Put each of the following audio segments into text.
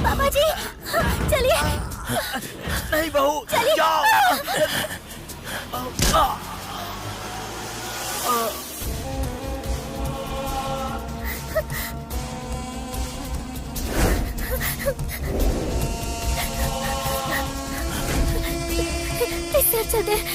पापा जी, चलिए। नहीं बहू, जाओ। इस तरफ चलते हैं।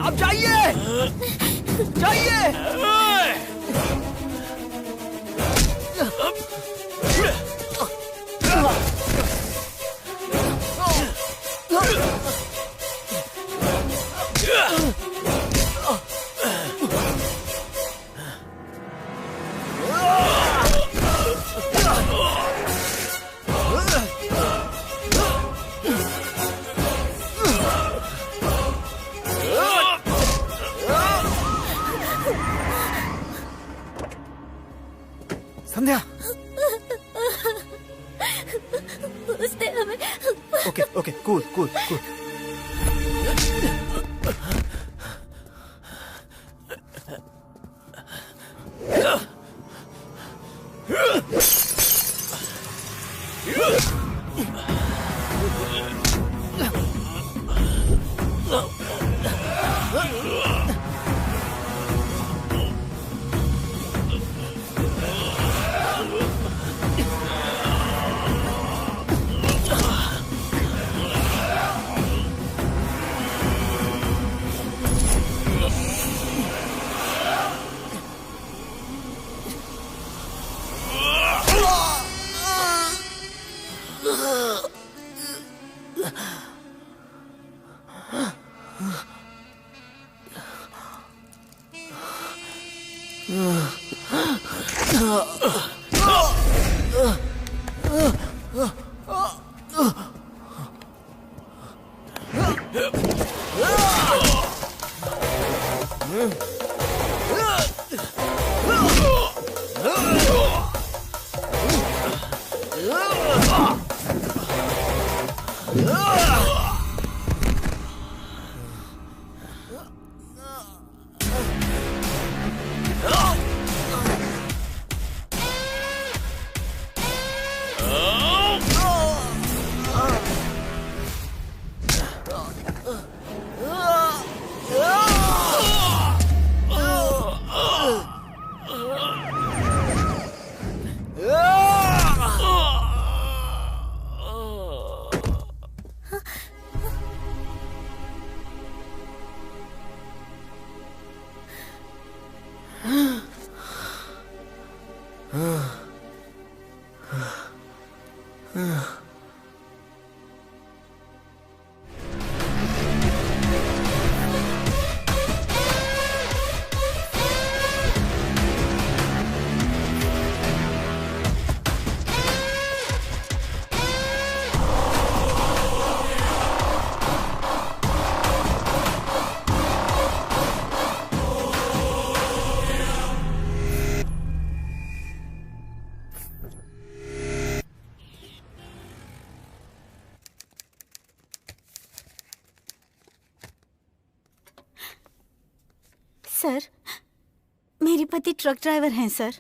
आप जाइए, जाइए। संध्या, उसने हमें। Okay okay, cool cool cool. Sir, मेरे पति ट्रक ड्राइवर हैं सर।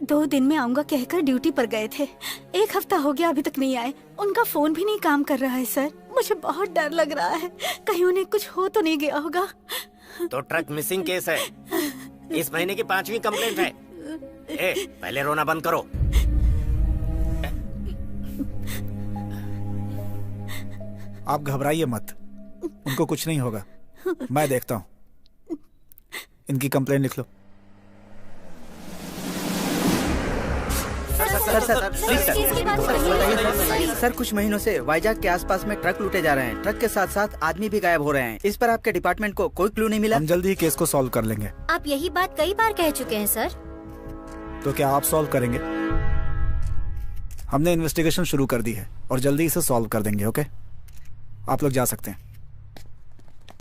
2 दिन में आऊंगा कहकर ड्यूटी पर गए थे। 1 हफ्ता हो गया, अभी तक नहीं आए। उनका फोन भी नहीं काम कर रहा है सर। मुझे बहुत डर लग रहा है, कहीं उन्हें कुछ हो तो नहीं गया होगा। तो ट्रक मिसिंग केस है। इस महीने की 5वीं कंप्लेंट है। पहले रोना बंद करो। आप घबराइए मत, उनको कुछ नहीं होगा। मैं देखता हूँ। इनकी कंप्लेंट लिख लो। सर, कुछ महीनों से वाइजाग के आसपास में ट्रक लूटे जा रहे हैं। ट्रक के साथ साथ आदमी भी गायब हो रहे हैं। इस पर आपके डिपार्टमेंट को कोई क्लू नहीं मिला? हम जल्दी ही केस को सॉल्व कर लेंगे। आप यही बात कई बार कह चुके हैं सर। तो क्या आप सॉल्व करेंगे? हमने इन्वेस्टिगेशन शुरू कर दी है और जल्दी इसे सॉल्व कर देंगे। ओके, आप लोग जा सकते हैं।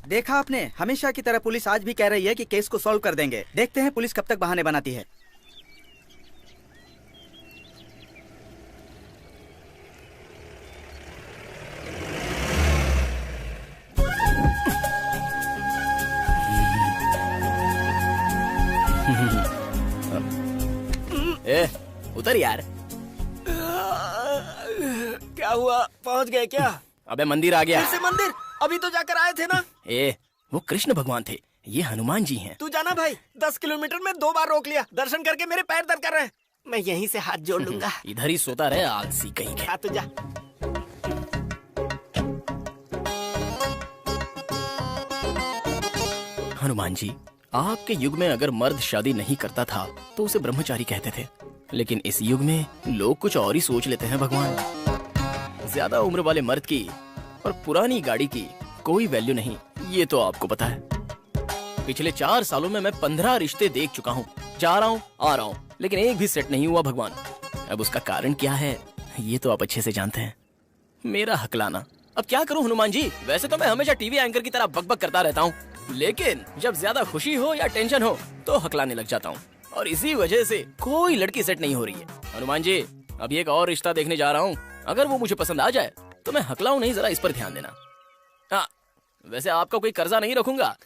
देखा आपने, हमेशा की तरह पुलिस आज भी कह रही है कि केस को सॉल्व कर देंगे। देखते हैं पुलिस कब तक बहाने बनाती है। उतर यार। क्या हुआ, पहुंच गए क्या? अबे मंदिर आ गया। फिर से मंदिर? अभी तो जाकर आए थे ना। वो कृष्ण भगवान थे, ये हनुमान जी हैं। तू जाना भाई, 10 किलोमीटर में 2 बार रोक लिया। दर्शन करके मेरे पैर दर्द कर रहे हैं। मैं यहीं से हाथ जोड़ लूंगा। इधर ही सोता रहे, आलसी कहीं के। तू जा। हनुमान जी, आपके युग में अगर मर्द शादी नहीं करता था तो उसे ब्रह्मचारी कहते थे, लेकिन इस युग में लोग कुछ और ही सोच लेते हैं। भगवान, ज्यादा उम्र वाले मर्द की और पुरानी गाड़ी की कोई वैल्यू नहीं, ये तो आपको पता है। पिछले 4 सालों में मैं 15 रिश्ते देख चुका हूँ। जा रहा हूँ, आ रहा हूँ, लेकिन एक भी सेट नहीं हुआ। भगवान, अब उसका कारण क्या है ये तो आप अच्छे से जानते हैं। मेरा हकलाना। अब क्या करूँ हनुमान जी? वैसे तो मैं हमेशा टीवी एंकर की तरह बकबक करता रहता हूँ, लेकिन जब ज्यादा खुशी हो या टेंशन हो तो हकलाने लग जाता हूँ, और इसी वजह से कोई लड़की सेट नहीं हो रही है। हनुमान जी, अभी एक और रिश्ता देखने जा रहा हूँ। अगर वो मुझे पसंद आ जाए तो मैं हकलाऊं नहीं, जरा इस पर ध्यान देना। हाँ, वैसे आपका कोई कर्जा नहीं रखूंगा।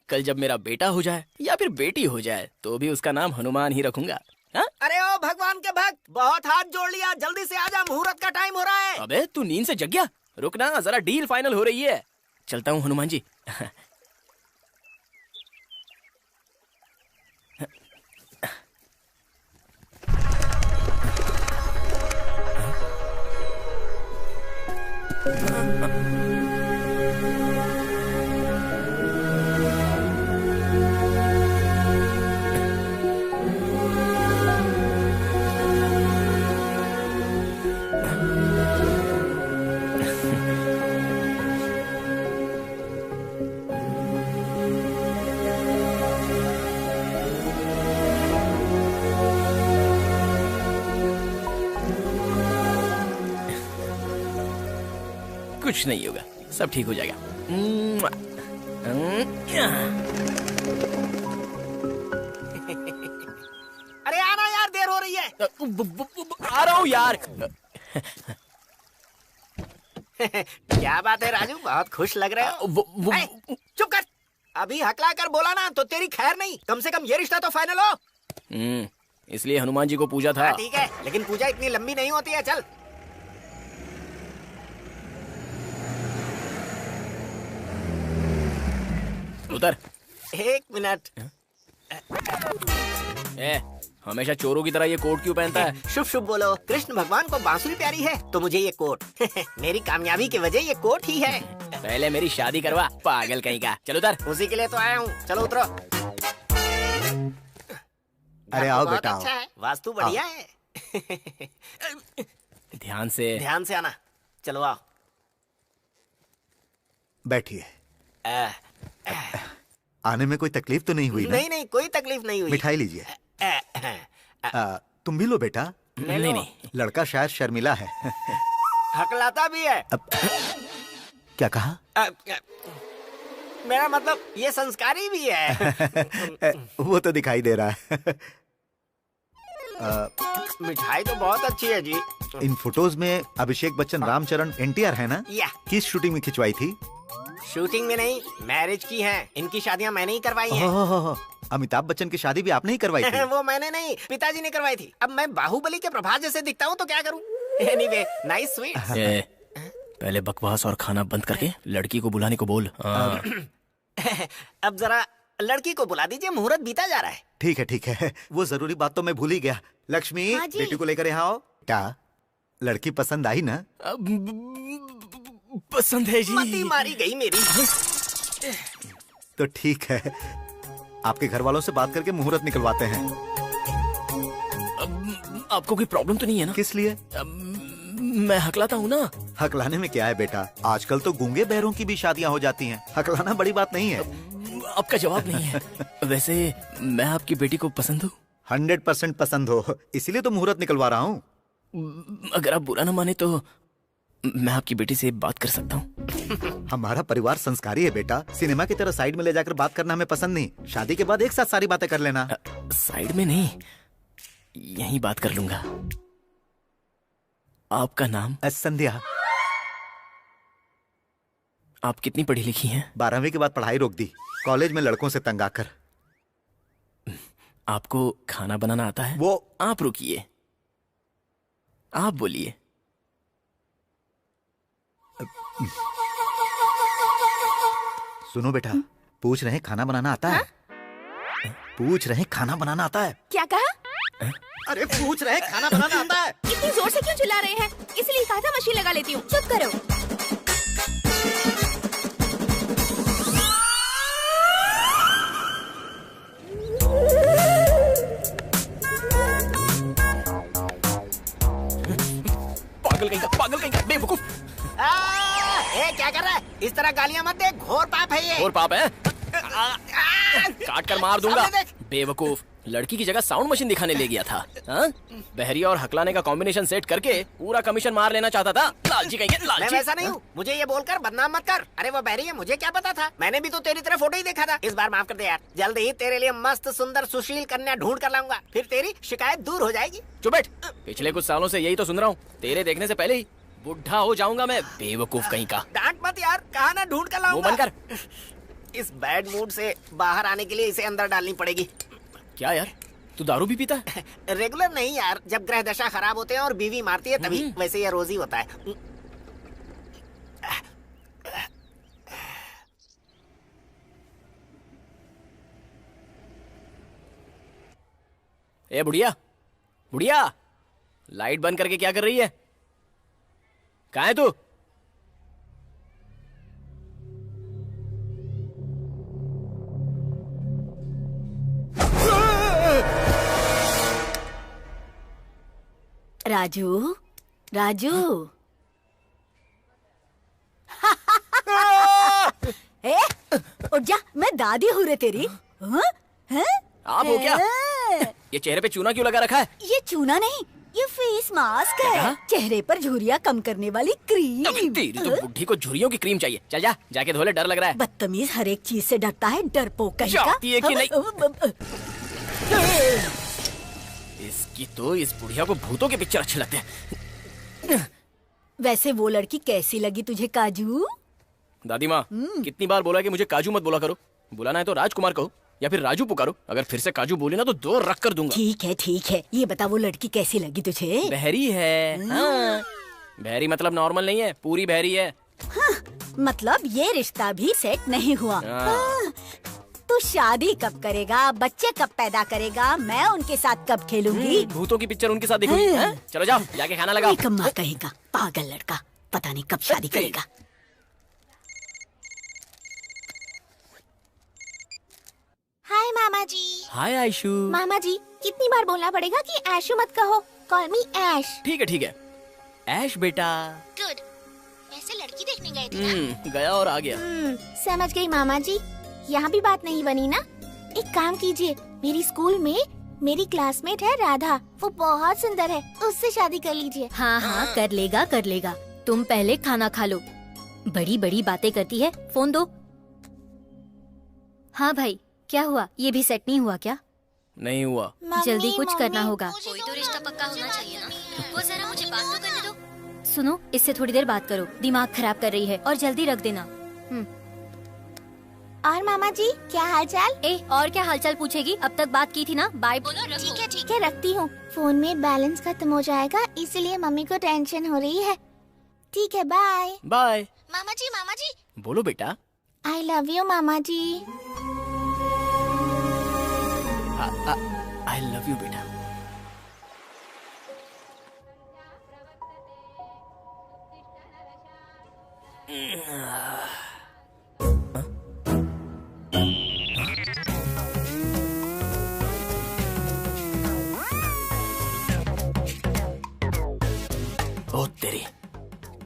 कल जब मेरा बेटा हो जाए या फिर बेटी हो जाए तो भी उसका नाम हनुमान ही रखूंगा। हा? अरे ओ भगवान के भक्त, बहुत हाथ जोड़ लिया, जल्दी से आजा, मुहूर्त का टाइम हो रहा है। अबे तू नींद से जग गया? रुकना, जरा डील फाइनल हो रही है। चलता हूँ हनुमान जी। कुछ नहीं होगा, सब ठीक हो जाएगा। अरे आना यार, देर हो रही है। आ रहा हूँ यार। क्या बात है राजू, बहुत खुश लग रहे हो। चुप कर, अभी हकला कर बोला ना तो तेरी खैर नहीं। कम से कम ये रिश्ता तो फाइनल हो। इसलिए हनुमान जी को पूजा था। ठीक है, लेकिन पूजा इतनी लंबी नहीं होती है। चल उतर। 1 मिनट। हमेशा चोरों की तरह ये कोट क्यों पहनता है? शुभ शुभ बोलो। कृष्ण भगवान को बांसुरी प्यारी है तो मुझे ये कोट। मेरी कामयाबी की वजह ये कोट ही है। पहले मेरी शादी करवा, पागल कहीं का। चलो उतर। उसी के लिए तो आया हूँ, चलो उतरो। अरे आओ बेटा, अच्छा है, वास्तु बढ़िया है। ध्यान से आना। चलो आओ, बैठिए। आने में कोई तकलीफ तो नहीं हुई ना? नहीं, कोई तकलीफ नहीं हुई। मिठाई लीजिए। तुम भी लो बेटा। नहीं, लड़का शायद शर्मिला है। हकलाता भी है। क्या कहा? मेरा मतलब ये संस्कारी भी है। वो तो दिखाई दे रहा है। मिठाई तो बहुत अच्छी है जी। इन फोटोज में अभिषेक बच्चन, रामचरण, NTR है ना? या। किस शूटिंग में खिंचवाई थी? शूटिंग में नहीं, मैरिज की है। इनकी शादियां मैंने ही करवाई हैं। ओह, अमिताभ बच्चन की शादी भी आपने ही करवाई थी? वो मैंने नहीं, पिताजी ने करवाई थी। अब मैं बाहुबली के प्रभास जैसे दिखता हूँ तो क्या करूँ? Anyway, nice sweet. पहले बकवास और खाना बंद करके लड़की को बुलाने को बोल। अब जरा लड़की को बुला दीजिए, मुहूर्त बीता जा रहा है। ठीक है, वो जरूरी बात तो मैं भूल ही गया। लक्ष्मी, हाँ जी। बेटी को लेकर यहाँ आओ। क्या लड़की पसंद आई ना? पसंद है जी। मती मारी गई मेरी। तो ठीक है, आपके घर वालों से बात करके मुहूर्त निकलवाते हैं। आपको कोई प्रॉब्लम तो नहीं है ना? किस लिए? मैं हकलाता हूँ ना। हकलाने में क्या है बेटा, आजकल तो गूंगे बहरों की भी शादियां हो जाती हैं। हकलाना बड़ी बात नहीं है। आपका जवाब नहीं है। वैसे मैं आपकी बेटी को पसंद हूँ। 100% पसंद हो, इसीलिए तो मुहूर्त निकलवा रहा हूँ। अगर आप बुरा न माने तो मैं आपकी बेटी से बात कर सकता हूँ। हमारा परिवार संस्कारी है बेटा, सिनेमा की तरह साइड में ले जाकर बात करना हमें पसंद नहीं। शादी के बाद एक साथ सारी बातें कर लेना। साइड में नहीं, यहीं बात कर लूंगा। आपका नाम? संध्या। आप कितनी पढ़ी लिखी हैं? 12वीं के बाद पढ़ाई रोक दी, कॉलेज में लड़कों से तंग आकर। आपको खाना बनाना आता है? वो आप रुकिए, आप बोलिए। सुनो बेटा, पूछ रहे हैं खाना बनाना आता है? पूछ रहे हैं खाना बनाना आता है? क्या कहा? अरे पूछ रहे हैं खाना बनाना आता है? इतनी जोर से क्यों चिल्ला रहे हैं? इसलिए कहा था मशीन लगा लेती हूँ। चुप करो। पागल कहीं का बेवकूफ। क्या कर रहा है? इस तरह गालियां मत दे, घोर पाप है ये। और पाप है? काट कर मार दूंगा। बेवकूफ, लड़की की जगह साउंड मशीन दिखाने ले गया था। हाँ? बहरी और हकलाने का कॉम्बिनेशन सेट करके पूरा कमीशन मार लेना चाहता था। लालची कहीं के, लालची। मैं वैसा नहीं हूँ, मुझे ये बोलकर बदनाम मत कर। अरे वो बहरी है, मुझे क्या पता था? मैंने भी तो तेरी तरह फोटो ही देखा था। इस बार माफ कर दे यार, जल्द ही तेरे लिए मस्त सुंदर सुशील कन्या ढूंढ कर लाऊंगा, फिर तेरी शिकायत दूर हो जाएगी। चुप बैठ, पिछले कुछ सालों से यही तो सुन रहा हूँ। तेरे देखने से पहले ही बुढ़ा हो जाऊंगा मैं। बेवकूफ कहीं का। डांट मत यार, कहा ना ढूंढ कर मुंह लाऊंगा। बंद कर। इस बैड मूड से बाहर आने के लिए इसे अंदर डालनी पड़ेगी। क्या यार, तू दारू भी पीता है? रेगुलर नहीं यार, जब ग्रह दशा खराब होते हैं और बीवी मारती है तभी। वैसे ये रोज ही होता है। ए बुढ़िया, बुढ़िया, लाइट बंद करके क्या कर रही है? कहाँ है तू? राजू, राजू। ए, उठ जा, मैं दादी हूँ रे तेरी। हाँ? हैं? आप हो क्या? ये चेहरे पे चूना क्यों लगा रखा है? ये चूना नहीं, ये फेस मास्क है। क्या? चेहरे पर झुर्रियाँ कम करने वाली क्रीम। अबे तेरी तो बुढ़ी को झुर्रियों की क्रीम चाहिए। चल जा, जाके धो ले, डर लग रहा है। बदतमीज, हर एक चीज से डरता है, डरपोक कहीं का। जाती है कि नहीं? इसकी तो, इस बुढ़िया को भूतों के पिक्चर अच्छे लगते हैं। वैसे वो लड़की कैसी लगी तुझे काजू? दादी माँ, कितनी बार बोला कि मुझे काजू मत बोला करो। बुलाना है तो राजकुमार कहो या फिर राजू पुकारो। अगर फिर से काजू बोली ना तो 2 रख कर दूंगा। ठीक है, ये बता वो लड़की कैसी लगी तुझे? बहरी है। हाँ। बहरी मतलब नॉर्मल नहीं है, पूरी बहरी है। हाँ, मतलब ये रिश्ता भी सेट नहीं हुआ। हाँ, तू शादी कब करेगा? बच्चे कब पैदा करेगा? मैं उनके साथ कब खेलूंगी? भूतों की पिक्चर उनके साथ देखूंगी। हाँ? चलो जाओ, जाके खाना लगाओ। निकम्मा कहेगा, पागल लड़का, पता नहीं कब शादी करेगा। हाय मामा जी। हाय आयशु। मामा जी, कितनी बार बोलना पड़ेगा कि ऐशु मत कहो, कॉल मी ऐश। ठीक है। ऐश बेटा। गुड। वैसे लड़की देखने गए थे ना? गया और आ गया। समझ गई मामा जी। यहाँ भी बात नहीं बनी ना? एक काम कीजिए, मेरी स्कूल में मेरी क्लासमेट है राधा, वो बहुत सुंदर है, उससे शादी कर लीजिए। हाँ, कर लेगा। तुम पहले खाना खा लो। बड़ी बड़ी बातें करती है, फोन दो। हाँ भाई, क्या हुआ? ये भी सेट नहीं हुआ क्या? नहीं हुआ। जल्दी कुछ करना होगा। कोई तो रिश्ता पक्का होना चाहिए ना। वो जरा मुझे बात तो करने दो। सुनो, इससे थोड़ी देर बात करो, दिमाग खराब कर रही है, और जल्दी रख देना। और मामा जी क्या हाल चाल? ए, और क्या हालचाल पूछेगी? अब तक बात की थी ना, बाय बोलो। ठीक है रखती हूँ। फोन में बैलेंस खत्म हो जाएगा इसलिए मम्मी को टेंशन हो रही है। ठीक है बाय। बाय। मामा जी बोलो बेटा। आई लव यू मामा जी। आई लव यू बेटा। ओ तेरी,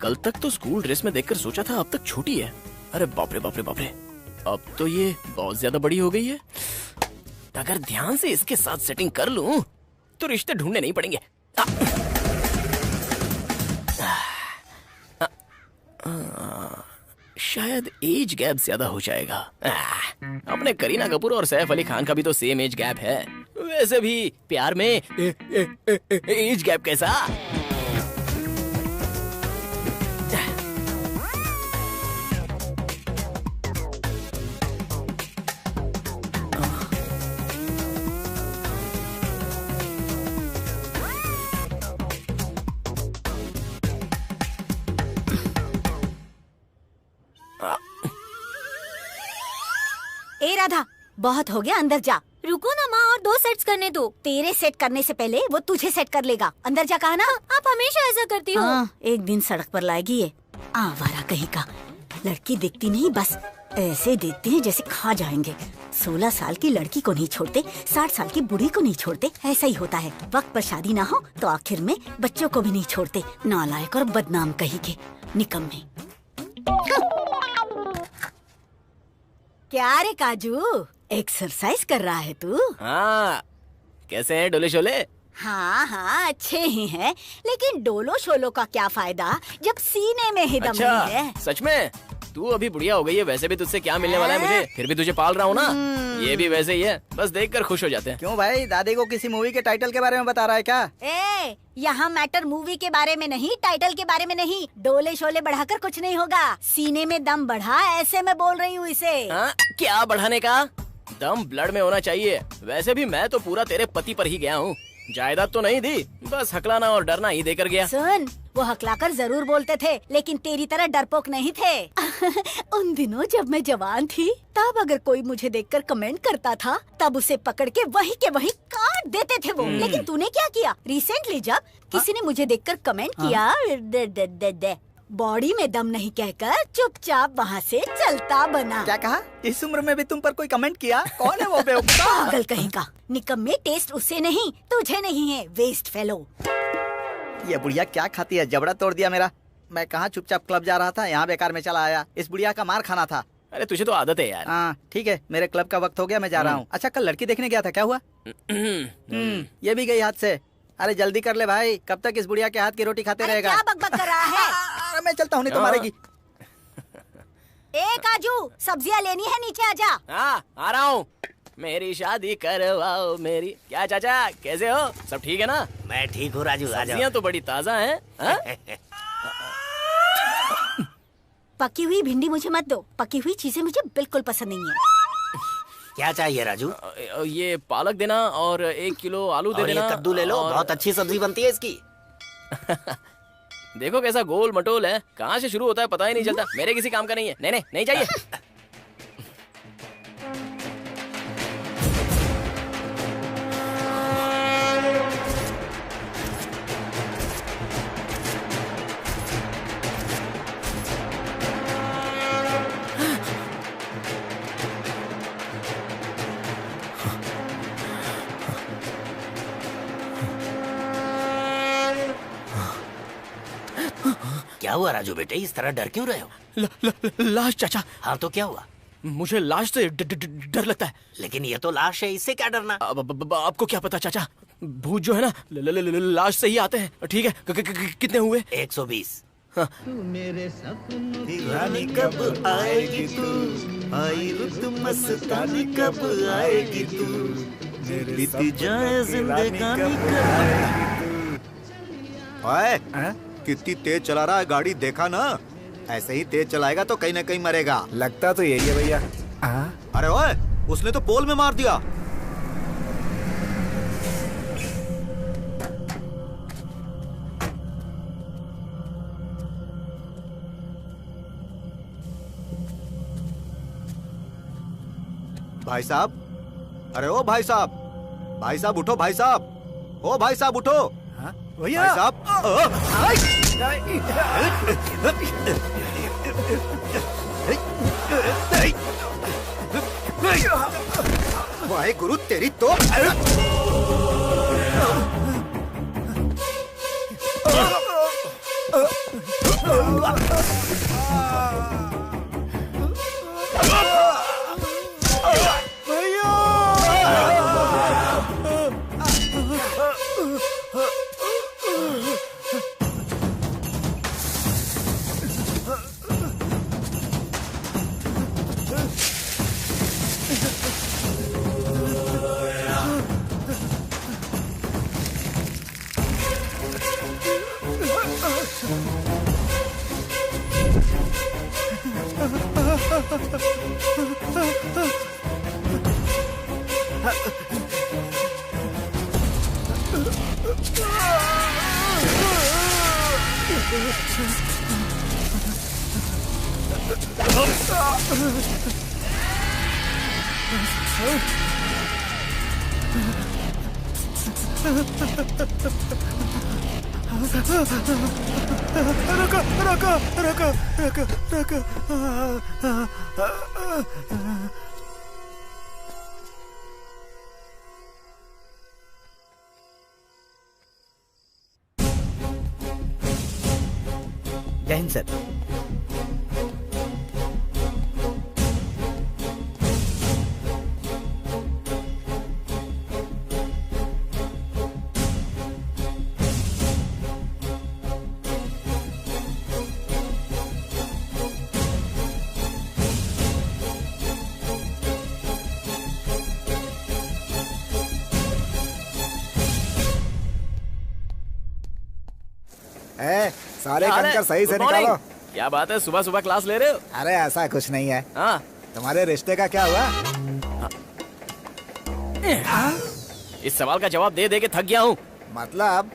कल तक तो स्कूल ड्रेस में देखकर सोचा था अब तक छोटी है। अरे बाप रे बाप रे बाप रे, अब तो ये बहुत ज्यादा बड़ी हो गई है। अगर ध्यान से इसके साथ सेटिंग कर लूं तो रिश्ते ढूंढने नहीं पड़ेंगे। शायद एज गैप ज्यादा हो जाएगा। अपने करीना कपूर और सैफ अली खान का भी तो सेम एज गैप है। वैसे भी प्यार में एज गैप कैसा? ए राधा, बहुत हो गया, अंदर जा। रुको ना माँ, और 2 सेट्स करने दो। तेरे सेट करने से पहले वो तुझे सेट कर लेगा। अंदर जा कहा ना। आप हमेशा ऐसा करती हो। एक दिन सड़क पर लाएगी ये आवारा कहीं का। लड़की दिखती नहीं, बस ऐसे देखते हैं जैसे खा जाएंगे। 16 साल की लड़की को नहीं छोड़ते, 60 साल की बूढ़ी को नहीं छोड़ते। ऐसा ही होता है, वक्त पर शादी ना हो तो आखिर में बच्चों को भी नहीं छोड़ते। नालायक और बदनाम कहीं के निकम्मे। क्या रे काजू, एक्सरसाइज कर रहा है तू? हाँ, कैसे हैं डोले शोले? हाँ अच्छे ही हैं, लेकिन डोलो शोलो का क्या फायदा जब सीने में ही दम अच्छा, नहीं है। सच में? तू अभी बुढ़िया हो गई है, वैसे भी तुझसे क्या मिलने वाला है मुझे? फिर भी तुझे पाल रहा हूँ ना। ये भी वैसे ही है, बस देखकर खुश हो जाते हैं। क्यों भाई, दादी को किसी मूवी के टाइटल के बारे में बता रहा है क्या? यहाँ मैटर मूवी के बारे में नहीं, टाइटल के बारे में नहीं। डोले शोले बढ़ाकर कुछ नहीं होगा। सीने में दम बढ़ा, ऐसे मैं बोल रही हूँ इसे। क्या बढ़ाने का? दम ब्लड में होना चाहिए। वैसे भी मैं तो पूरा तेरे पति पर ही गया हूँ। जायदाद तो नहीं दी, बस हकलाना और डरना ही देकर गया। सुन, वो हकलाकर जरूर बोलते थे, लेकिन तेरी तरह डरपोक नहीं थे। उन दिनों जब मैं जवान थी, तब अगर कोई मुझे देखकर कमेंट करता था, तब उसे पकड़ के वही के वही काट देते थे वो। लेकिन तूने क्या किया? रिसेंटली जब किसी ने मुझे देखकर कमेंट किया, बॉडी में दम नहीं कहकर चुपचाप वहाँ से चलता बना। क्या कहा? इस उम्र में भी तुम पर कोई कमेंट किया? कौन है वो बेवकूफ? पागल कहीं का। निकम्मे, टेस्ट उससे नहीं तुझे नहीं है, वेस्ट फेलो। ये बुढ़िया क्या खाती है, जबड़ा तोड़ दिया मेरा। मैं कहाँ चुपचाप क्लब जा रहा था, यहाँ बेकार में चला आया। इस बुढ़िया का मार खाना था। अरे तुझे तो आदत है यार। हाँ ठीक है, मेरे क्लब का वक्त हो गया, मैं जा रहा हूँ। अच्छा, कल लड़की देखने गया था, क्या हुआ? ये भी गई हाथ से। अरे जल्दी कर ले भाई, कब तक इस बुढ़िया के हाथ की रोटी खाते रहेगा? क्या बकबक कर रहा है? मैं चलता हूँ, नहीं तो मारेगी। ए काजू, सब्जियाँ लेनी है, नीचे आजा। हाँ आ रहा हूँ। मेरी शादी करवाओ मेरी। क्या चाचा, कैसे हो? सब ठीक है ना? मैं ठीक हूँ राजू, आ जाओ। सब्जियाँ तो बड़ी ताजा हैं। पकी हुई भिंडी मुझे मत दो, पकी हुई चीजें मुझे बिल्कुल पसंद नहीं है। क्या चाहिए राजू? ये पालक देना और 1 किलो आलू दे और देना। ये कद्दू ले लो, बहुत अच्छी सब्जी बनती है इसकी। देखो कैसा गोल मटोल है, कहाँ से शुरू होता है पता ही नहीं चलता। मेरे किसी काम का नहीं है। नहीं नहीं चाहिए। क्या हुआ राजू बेटे, इस तरह डर क्यों रहे हो? लाश चाचा। हाँ तो क्या हुआ? मुझे लाश से डर लगता है। लेकिन ये तो लाश है, इससे क्या डरना? आपको क्या पता चाचा, भूत जो है ना लाश से ही आते हैं। ठीक है, कितने हुए? 120। मेरे सपने कब आएगी तू, आई रुत मस्तानी कब आएगी तू, बीती जाए जिंदगानी कब। ओए, कितनी तेज चला रहा है गाड़ी, देखा ना? ऐसे ही तेज चलाएगा तो कहीं ना कहीं मरेगा। लगता तो यही है भैया। अरे ओए, उसने तो पोल में मार दिया। भाई साहब, अरे ओ भाई साहब, भाई साहब उठो, भाई साहब, ओ भाई साहब उठो। भैया भाई साहब, वाहे गुरु तेरी तो। जय हिंद सर। सारे कंकर सही से निकालो। क्या बात है, सुबह सुबह क्लास ले रहे हो? अरे ऐसा कुछ नहीं है। हाँ, तुम्हारे रिश्ते का क्या हुआ? इस सवाल का जवाब दे दे के थक गया हूँ। मतलब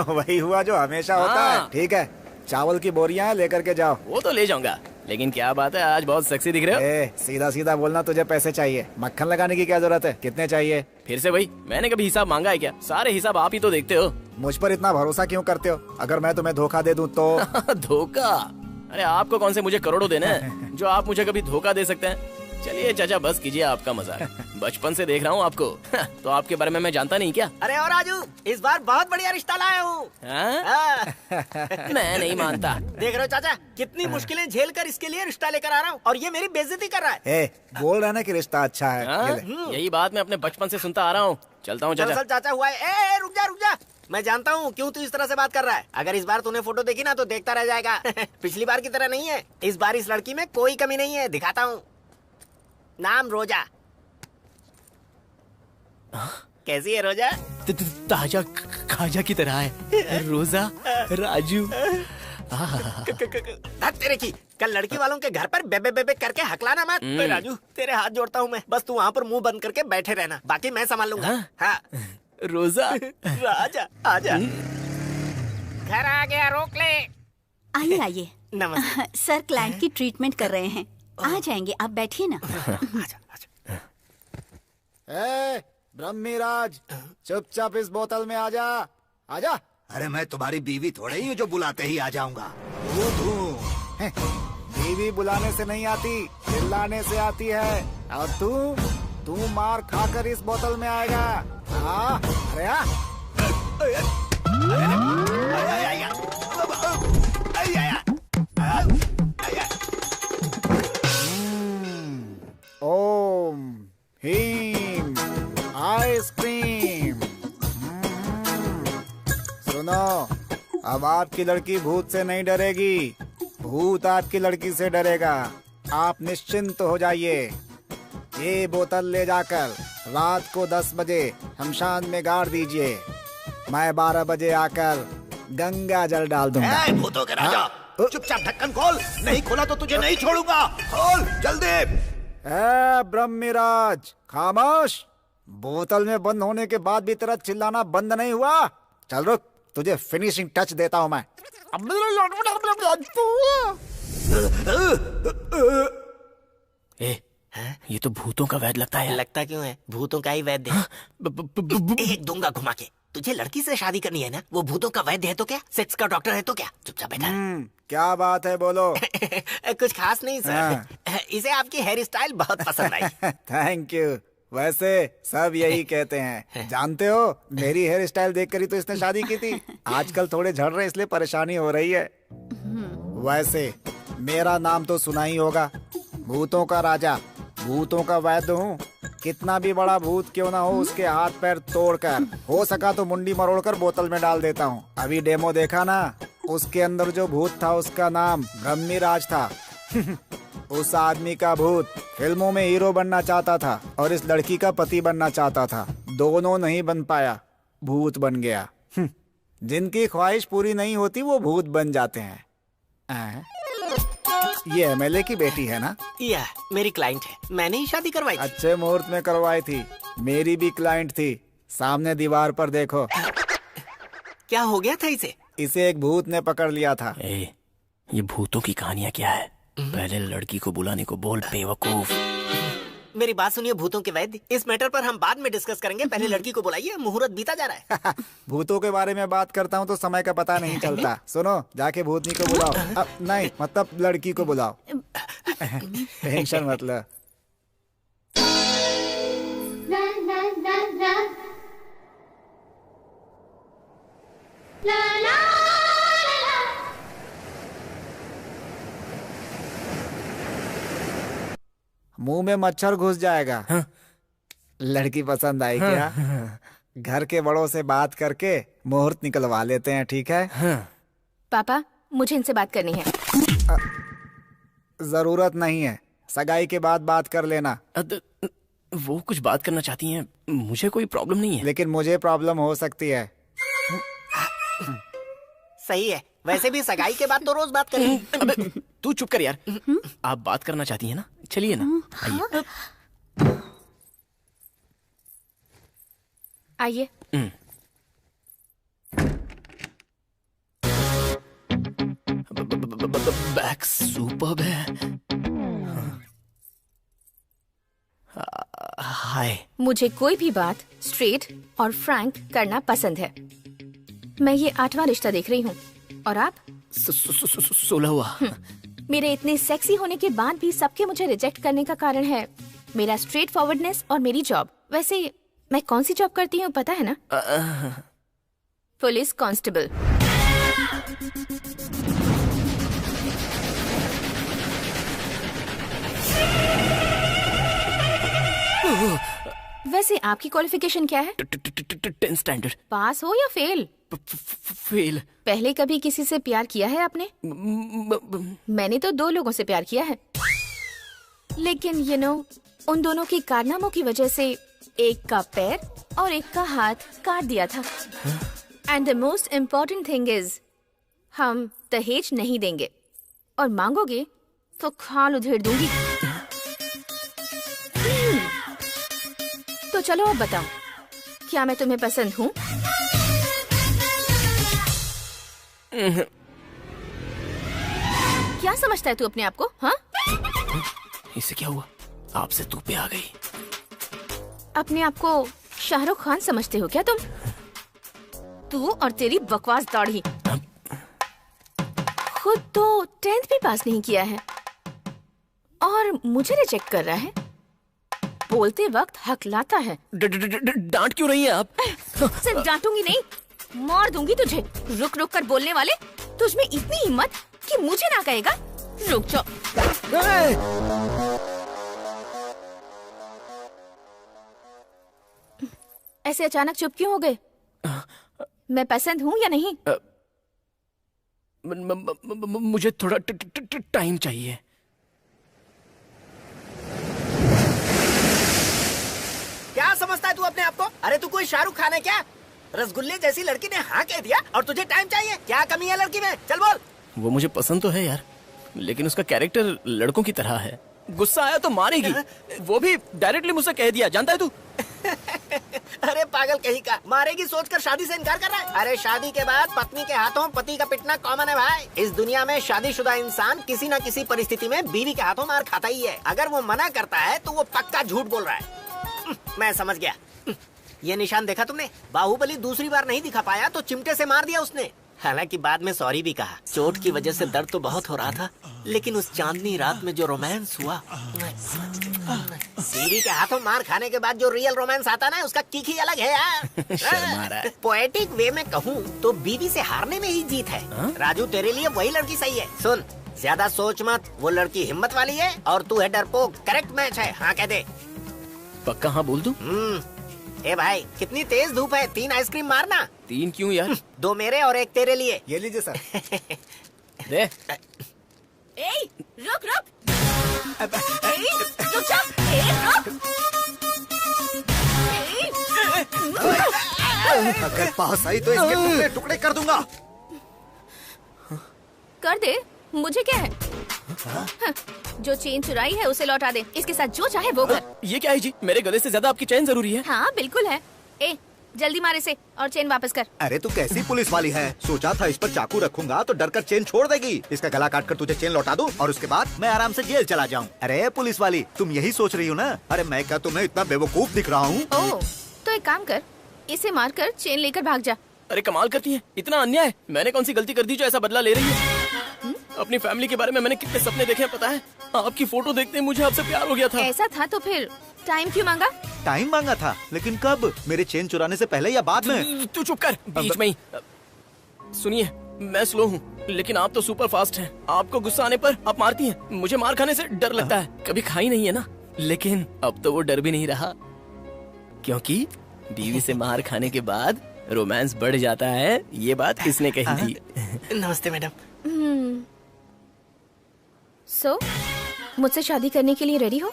वही हुआ जो हमेशा होता है। ठीक है, चावल की बोरियां लेकर के जाओ। वो तो ले जाऊंगा, लेकिन क्या बात है आज बहुत सेक्सी दिख रहे हो। सीधा सीधा बोलना, तुझे पैसे चाहिए? मक्खन लगाने की क्या जरूरत है? कितने चाहिए? फिर से वही, मैंने कभी हिसाब मांगा है क्या? सारे हिसाब आप ही तो देखते हो। मुझ पर इतना भरोसा क्यों करते हो? अगर मैं तुम्हें धोखा दे दूं तो? धोखा? अरे आपको कौन से मुझे करोड़ों देने हैं जो आप मुझे कभी धोखा दे सकते हैं? चलिए चाचा बस कीजिए आपका मजाक, बचपन से देख रहा हूँ आपको। तो आपके बारे में मैं जानता नहीं क्या? अरे और राजू, इस बार बहुत बढ़िया रिश्ता लाया हूँ। मैं नहीं मानता। देख रहे हो चाचा, कितनी मुश्किलें झेल कर इसके लिए रिश्ता लेकर आ रहा हूँ और ये मेरी बेइज्जती कर रहा है। बोल रहा है ना कि रिश्ता अच्छा है। यही बात मैं अपने बचपन से सुनता आ रहा हूँ। चलता हूँ चाचा। चाचा हुआ है। रुक जा, मैं जानता हूँ क्यों तू इस तरह से बात कर रहा है। अगर इस बार तूने फोटो देखी ना तो देखता रह जाएगा। पिछली बार की तरह नहीं है, इस बार इस लड़की में कोई कमी नहीं है। दिखाता हूँ, नाम रोजा। कैसी है रोजा? ताजा खाजा की तरह है रोजा। राजू तेरे की, कल लड़की वालों के घर पर बेबे बेबे करके हकलाना मत। राजू तेरे हाथ जोड़ता हूँ मैं, बस तू वहाँ पर मुंह बंद करके बैठे रहना, बाकी मैं संभाल लूंगा। हाँ रोजा। आजा आजा, घर आ गया, रोक ले। आइए आइए। नमस्ते सर, क्लाइंट की ट्रीटमेंट कर रहे हैं, आ जाएंगे, आप बैठिए ना। ब्रह्मीराज, चुपचाप इस बोतल में आजा, आजा। अरे मैं तुम्हारी बीवी थोड़े ही हूँ जो बुलाते ही आ जाऊंगा। बीवी बुलाने से नहीं आती, चिल्लाने से आती है। और तू मार खाकर इस बोतल में आएगा। अरे ओम हीम आइसक्रीम। सुनो, अब आपकी लड़की भूत से नहीं डरेगी, भूत आपकी लड़की से डरेगा। आप निश्चिंत हो जाइए। ये बोतल ले जाकर रात को 10 बजे शमशान में गाड़ दीजिए। मैं 12 बजे आकर गंगा जल डाल दूंगा। भूतों के राजा, चुपचाप ढक्कन खोल, नहीं खोला तो तुझे नहीं छोड़ूंगा। खोल जल्दी। ब्रह्मराज खामोश। बोतल में बंद होने के बाद भी तेरा चिल्लाना बंद नहीं हुआ। चल रुक, तुझे फिनिशिंग टच देता हूँ मैं। ये तो भूतों का वैद लगता है। लगता क्यों है? भूतों का ही वैद्य है। एक दूंगा घुमा के। तुझे लड़की से शादी करनी है ना? वो भूतों का वैद्य है तो क्या? सेक्स का डॉक्टर है तो क्या? चुपचाप बैठा। क्या बात है, बोलो। कुछ खास नहीं सर। इसे आपकी हेयर स्टाइल बहुत पसंद आई। Thank you. वैसे सब यही कहते हैं। जानते हो, मेरी हेयर स्टाइल देखकर ही तो इसने शादी की थी। आजकल थोड़े झड़ रहे इसलिए परेशानी हो रही है। वैसे मेरा नाम तो सुना ही होगा, भूतों का राजा, भूतों का वैद्य हूँ। कितना भी बड़ा भूत क्यों ना हो, उसके हाथ पैर तोड़कर, हो सका तो मुंडी मरोड़कर बोतल में डाल देता हूँ। अभी डेमो देखा ना, उसके अंदर जो भूत था उसका नाम ब्रह्मराज था। उस आदमी का भूत फिल्मों में हीरो बनना चाहता था और इस लड़की का पति बनना चाहता था। दोनों नहीं बन पाया, भूत बन गया। जिनकी ख्वाहिश पूरी नहीं होती वो भूत बन जाते हैं। ये एमएलए की बेटी है ना? या मेरी क्लाइंट है, मैंने ही शादी करवाई थी। अच्छे मुहूर्त में करवाई थी। मेरी भी क्लाइंट थी। सामने दीवार पर देखो। क्या हो गया था इसे? इसे एक भूत ने पकड़ लिया था। ये भूतों की कहानियाँ क्या है? पहले लड़की को बुलाने को बोल, बेवकूफ। मेरी बात सुनिए भूतों के वैद्य, इस मैटर पर हम बाद में डिस्कस करेंगे। पहले लड़की को बुलाइए, मुहूर्त बीता जा रहा है। भूतों के बारे में बात करता हूँ तो समय का पता नहीं चलता। सुनो, जाके भूतनी को बुलाओ। नहीं, मतलब लड़की को बुलाओ। टेंशन मत लो। मुंह में मच्छर घुस जाएगा। लड़की पसंद आई क्या? घर के बड़ों से बात करके मुहूर्त निकलवा लेते हैं, ठीक है? पापा, मुझे इनसे बात करनी है। जरूरत नहीं है, सगाई के बाद बात कर लेना। वो कुछ बात करना चाहती हैं, मुझे कोई प्रॉब्लम नहीं है। लेकिन मुझे प्रॉब्लम हो सकती है। सही है, वैसे भी सगाई के बाद तो रोज बात करेंगे। तू चुप कर यार। आप बात करना चाहती हैं ना, चलिए ना, आइए। बैक सुपर्ब है। हाय। मुझे कोई भी बात स्ट्रेट और फ्रैंक करना पसंद है। मैं ये 8वां रिश्ता देख रही हूँ और आप 16वां। मेरे इतने सेक्सी होने के बाद भी सबके मुझे रिजेक्ट करने का कारण है मेरा स्ट्रेट फॉरवर्डनेस और मेरी जॉब। वैसे मैं कौन सी जॉब करती हूँ पता है ना? Police constable. वैसे आपकी क्वालिफिकेशन क्या है? 10th standard. पास हो या फेल? फेल। पहले कभी किसी से प्यार किया है आपने? मैंने तो 2 लोगों से प्यार किया है, लेकिन उन दोनों की कारनामों की वजह से एक का पैर और एक का हाथ काट दिया था। And the most important thing is, हम दहेज नहीं देंगे और मांगोगे तो खाल उधेड़ दूंगी। तो चलो अब बताओ, क्या मैं तुम्हें पसंद हूँ? क्या समझता है तू अपने आप को? हाँ, इससे क्या हुआ? आपसे तू पे आ गई। अपने आप को शाहरुख खान समझते हो क्या तुम? तू और तेरी बकवास दाढ़ी। खुद तो 10th भी पास नहीं किया है और मुझे रिजेक्ट कर रहा है। बोलते वक्त हकलाता है। डांट क्यों रही है आप? सिर्फ डांटूंगी नहीं, मार दूंगी तुझे। रुक रुक कर बोलने वाले, तुझ में इतनी हिम्मत कि मुझे ना कहेगा? रुक जाओ। ऐसे अचानक चुप क्यों हो गए? मैं पसंद हूँ या नहीं? मुझे थोड़ा टाइम चाहिए। क्या समझता है तू अपने आप को? अरे तू कोई शाहरुख खान है क्या? रसगुल्ले जैसी लड़की ने हाँ कह दिया और तुझे टाइम चाहिए? क्या कमी है लड़की में? चल बोल। वो मुझे पसंद तो है यार, लेकिन उसका कैरेक्टर लड़कों की तरह है। गुस्सा आया तो मारेगी, वो भी डायरेक्टली मुझसे कह दिया, जानता है तू? अरे पागल कहीं का, मारेगी सोचकर शादी से इनकार कर रहा है। अरे शादी के बाद पत्नी के हाथों पति का पिटना कॉमन है भाई। इस दुनिया में शादीशुदा इंसान किसी न किसी परिस्थिति में बीवी के हाथों मार खाता ही है। अगर वो मना करता है तो वो पक्का झूठ बोल रहा है। मैं समझ गया। ये निशान देखा तुमने? बाहुबली दूसरी बार नहीं दिखा पाया तो चिमटे से मार दिया उसने। हालांकि बाद में सॉरी भी कहा। चोट की वजह से दर्द तो बहुत हो रहा था, लेकिन उस चांदनी रात में जो रोमांस हुआ, बीवी के हाथों मार खाने के बाद जो रियल रोमांस आता ना, उसका किक ही अलग है यार। शर्मा रहा है। पोएटिक वे में कहूँ तो बीवी से हारने में ही जीत है। राजू तेरे लिए वही लड़की सही है। सुन, ज्यादा सोच मत, वो लड़की हिम्मत वाली है और तू है डरपोक। करेक्ट मैच है, हाँ कह दे। पक्का हाँ बोल दूं? ए भाई, कितनी तेज धूप है, 3 आइसक्रीम मारना। 3 क्यों यार? 2 मेरे और 1 तेरे लिए। ये लीजिए सर। दे। ए, रुक रुक। रुक जा। रुक। अगर पास आई तो इसके टुकड़े टुकड़े कर दूंगा। कर दे, मुझे क्या है? हाँ, जो चेन चुराई है उसे लौटा दे। इसके साथ जो चाहे वो कर। ये क्या है जी? मेरे गले से ज्यादा आपकी चैन जरूरी है। हाँ बिल्कुल है। ए, जल्दी मार इसे और चेन वापस कर। अरे तू कैसी पुलिस वाली है? सोचा था इस पर चाकू रखूंगा तो डर कर चेन छोड़ देगी। इसका गला काट कर तुझे चेन लौटा दूं और उसके बाद मैं आराम से जेल चला जाऊं। अरे पुलिस वाली, तुम यही सोच रही हो ना? अरे मैं क्या तुम्हें इतना बेवकूफ दिख रहा हूँ? ओह, तो एक काम कर, इसे मार कर चेन लेकर भाग जा। अरे कमाल करती है, इतना अन्याय। मैंने कौन सी गलती कर दी जो ऐसा बदला ले रही है? अपनी फैमिली के बारे में मैंने कितने सपने देखे हैं पता है? आपकी फोटो देखते ही मुझे आपसे प्यार हो गया था। ऐसा था तो फिर टाइम क्यों मांगा? टाइम मांगा था, लेकिन कब? मेरे चेन चुराने से पहले या बाद में? तू चुप कर, बीच में ही। सुनिए, मैं स्लो हूँ, लेकिन आप तो सुपर फास्ट हैं। आपको गुस्सा आने पर आप मारती हैं। मुझे मार खाने से डर लगता है। कभी खाई नहीं है ना, लेकिन अब तो वो डर भी नहीं रहा, क्योंकि बीवी से मार खाने के बाद रोमांस बढ़ जाता है। ये बात किसने कही थी? नमस्ते मैडम। सो, मुझसे शादी करने के लिए रेडी हो?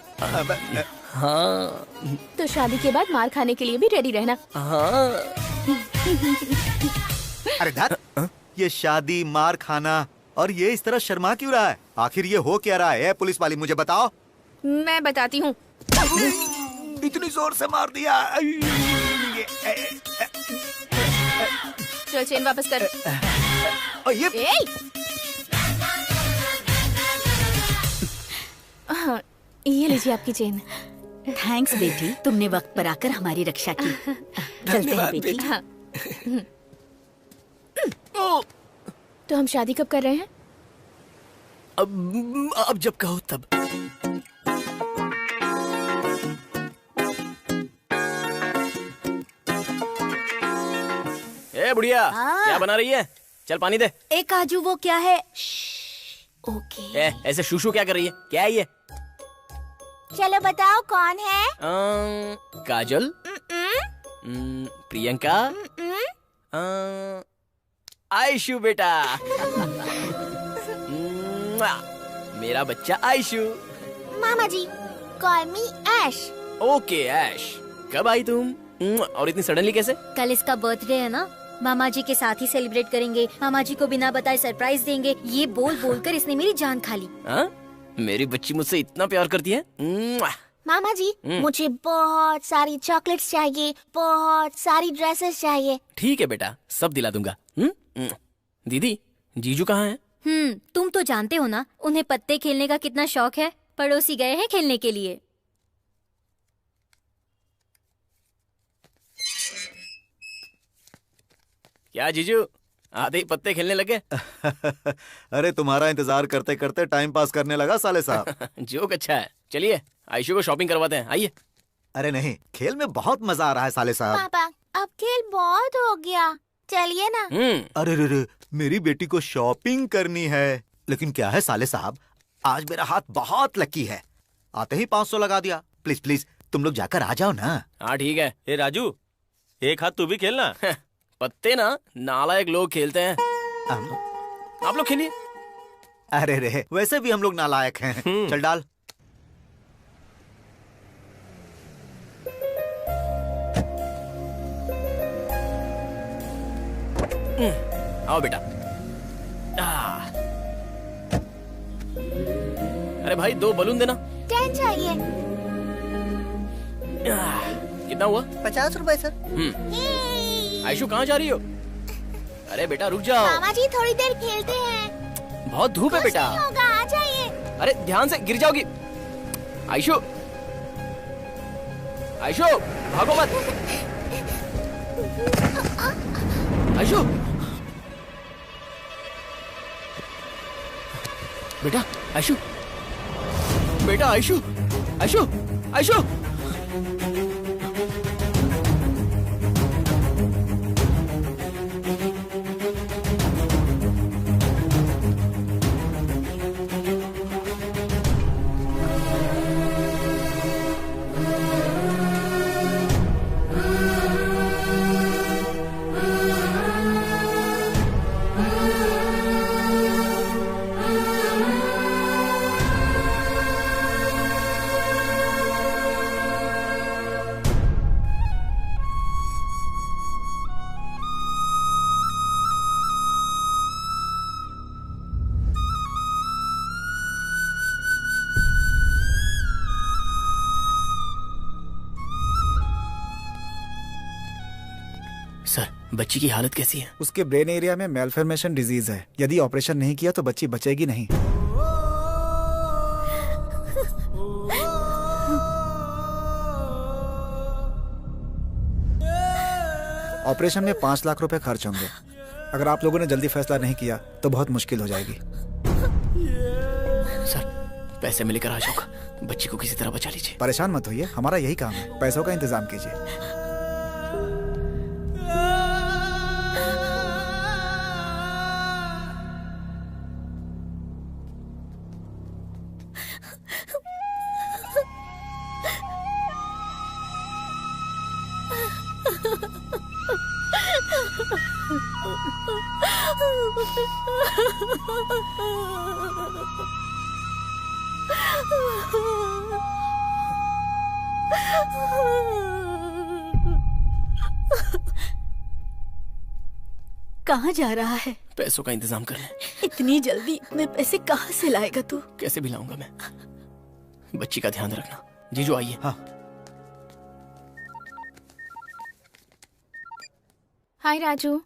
हाँ। तो शादी के बाद मार खाने के लिए भी रेडी रहना। हाँ। अरे धर, ये शादी, मार खाना और ये इस तरह शर्मा क्यों रहा है? आखिर ये हो क्या रहा है? पुलिस वाली मुझे बताओ। मैं बताती हूँ। इतनी जोर से मार दिया। चल चेन वापस कर। ये हाँ, ये लीजिए आपकी चेन। थैंक्स बेटी, तुमने वक्त पर आकर हमारी रक्षा की। चलते हैं बेटी। हाँ। तो हम शादी कब कर रहे हैं? अब जब कहो तब। ए बुढ़िया, क्या बना रही है? चल पानी दे। ए काजू, वो क्या है? ओके। ऐसे शूशू क्या कर रही है? क्या है ये? चलो बताओ कौन है? काजल, प्रियंका, आयशु बेटा। मेरा बच्चा आयशु। मामा जी, कॉल मी ऐश। ओके ऐश, कब आई तुम? और इतनी सडनली कैसे? कल इसका बर्थडे है ना, मामा जी के साथ ही सेलिब्रेट करेंगे। मामा जी को बिना बताए सरप्राइज देंगे। ये बोल बोल कर इसने मेरी जान खा ली। मेरी बच्ची मुझसे इतना प्यार करती है। मामा जी, मुझे बहुत सारी चॉकलेट्स चाहिए, बहुत सारी ड्रेसेस चाहिए। ठीक है बेटा, सब दिला दूंगा। दीदी, जीजू कहाँ हैं? तुम तो जानते हो ना, उन्हें पत्ते खेलने का कितना शौक है। पड़ोसी गए हैं खेलने के लिए। क्या जीजू, आधे ही पत्ते खेलने लगे? अरे तुम्हारा इंतजार करते करते टाइम पास करने लगा साले साहब। जोक अच्छा है। चलिए आयशु को शॉपिंग करवाते हैं, आइए। अरे नहीं, खेल में बहुत मजा आ रहा है साले साहब। पापा, अब खेल बहुत हो गया, चलिए ना। अरे रे, मेरी बेटी को शॉपिंग करनी है। लेकिन क्या है साले साहब, आज मेरा हाथ बहुत लकी है। आते ही 500 लगा दिया। प्लीज प्लीज तुम लोग जाकर आ जाओ ना। हाँ ठीक है। ए राजू, एक हाथ तू भी खेलना। पत्ते ना नालायक लोग खेलते हैं, आप लोग खेलिए। अरे रे, वैसे भी हम लोग नालायक हैं। चल डाल। आओ बेटा। अरे भाई 2 बलून देना। पेन चाहिए। कितना हुआ? 50 रुपए सर। आयशु कहाँ जा रही हो? अरे बेटा रुक जाओ। मामा जी थोड़ी देर खेलते हैं। बहुत धूप है बेटा। कुछ नहीं होगा, आ जाइए। अरे ध्यान से गिर जाओगी। आयशु, आयशु भागो मत। आयशु, बेटा आयशु, बेटा आयशु, आयशु, आयशु। सर, बच्ची की हालत कैसी है? उसके ब्रेन एरिया में मेलफॉर्मेशन डिजीज है। यदि ऑपरेशन नहीं किया तो बच्ची बचेगी नहीं। ऑपरेशन में 5 लाख रुपए खर्च होंगे। अगर आप लोगों ने जल्दी फैसला नहीं किया तो बहुत मुश्किल हो जाएगी। सर, पैसे में लेकर आ जाऊंगा। बच्ची को किसी तरह बचा लीजिए। परेशान मत होइए, हमारा यही काम है। पैसों का इंतजाम कीजिए। कहाँ जा रहा है? पैसों का इंतजाम कर ले। इतनी जल्दी इतने पैसे कहाँ से लाएगा तू? कैसे भी लाऊंगा मैं। बच्ची का ध्यान रखना। जीजू आइए। हाँ। हाय राजू,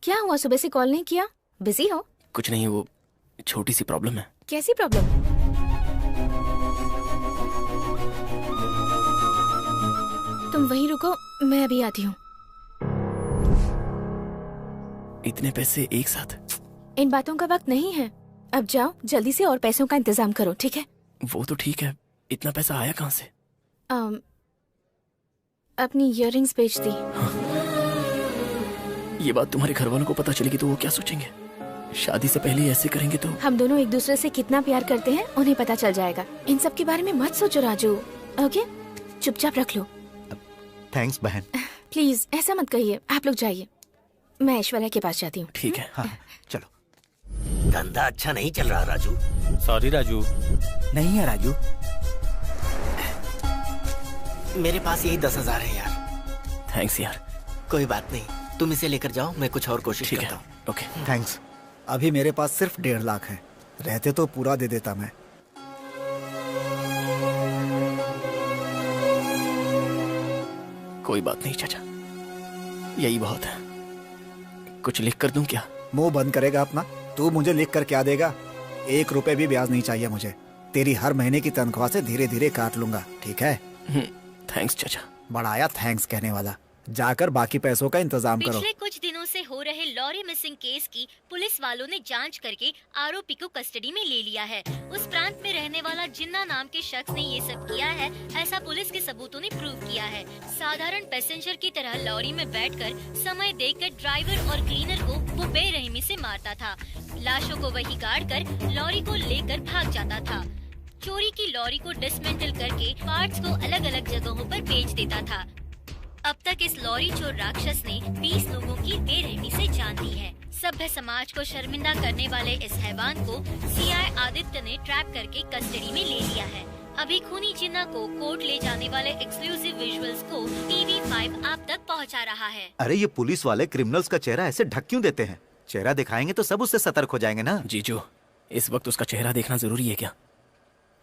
क्या हुआ? सुबह से कॉल नहीं किया? बिजी हो? कुछ नहीं, वो छोटी सी प्रॉब्लम है। कैसी प्रॉब्लम? तुम वहीं रुको, मैं अभी आती हूँ। इतने पैसे एक साथ? इन बातों का वक्त नहीं है। अब जाओ जल्दी से और पैसों का इंतजाम करो, ठीक है? वो तो ठीक है, इतना पैसा आया कहाँ से? अपनी इयररिंग्स बेच दी। ये बात तुम्हारे घर वालों को पता चलेगी तो वो क्या सोचेंगे? शादी से पहले ऐसे करेंगे तो? हम दोनों एक दूसरे से कितना प्यार करते हैं उन्हें पता चल जाएगा। इन सब के बारे में मत सोचो राजू, ओके? चुपचाप रख लो। थैंक्स बहन। प्लीज ऐसा मत कहिए। आप लोग जाइए, मैं ऐश्वर्या के पास जाती हूँ। ठीक है। हाँ, चलो। धंधा अच्छा नहीं चल रहा राजू। सॉरी राजू। नहीं है राजू। मेरे पास यही 10,000 है यार। थैंक्स यार। कोई बात नहीं, तुम इसे लेकर जाओ, मैं कुछ और कोशिश करता हूँ। Okay thanks. अभी मेरे पास सिर्फ 1.5 लाख है। रहते तो पूरा दे देता मैं। कोई बात नहीं चाचा, यही बहुत है। कुछ लिख कर दूं क्या? मुंह बंद करेगा अपना? तू मुझे लिख कर क्या देगा? 1 रुपए भी ब्याज नहीं चाहिए मुझे। तेरी हर महीने की तनख्वाह से धीरे धीरे काट लूंगा, ठीक है? थैंक्स चाचा। बढ़ाया थैंक्स कहने वाला। जाकर बाकी पैसों का इंतजाम करो। पिछले कुछ दिनों से हो रहे लॉरी मिसिंग केस की पुलिस वालों ने जांच करके आरोपी को कस्टडी में ले लिया है। उस प्रांत में रहने वाला जिन्ना नाम के शख्स ने ये सब किया है, ऐसा पुलिस के सबूतों ने प्रूव किया है। साधारण पैसेंजर की तरह लॉरी में बैठकर समय देखकर ड्राइवर और क्लीनर को वो बेरहमी से मारता था। लाशों को वही गाड़ कर लॉरी को लेकर भाग जाता था। चोरी की लॉरी को डिसमेंटल करके पार्ट्स को अलग अलग जगहों पर बेच देता था। अब तक इस लॉरी चोर राक्षस ने 20 लोगों की बेरहमी से जान ली है। सभ्य समाज को शर्मिंदा करने वाले इस हैवान को सीआई आदित्य ने ट्रैप करके कस्टडी में ले लिया है। अभी खूनी जिन्ना को कोर्ट ले जाने वाले एक्सक्लूसिव विजुअल्स को TV5 आप तक पहुंचा रहा है। अरे ये पुलिस वाले क्रिमिनल्स का चेहरा ऐसे ढक क्यों देते हैं? चेहरा दिखाएंगे तो सब उससे सतर्क हो जाएंगे ना। जीजू, इस वक्त उसका चेहरा देखना जरूरी है क्या?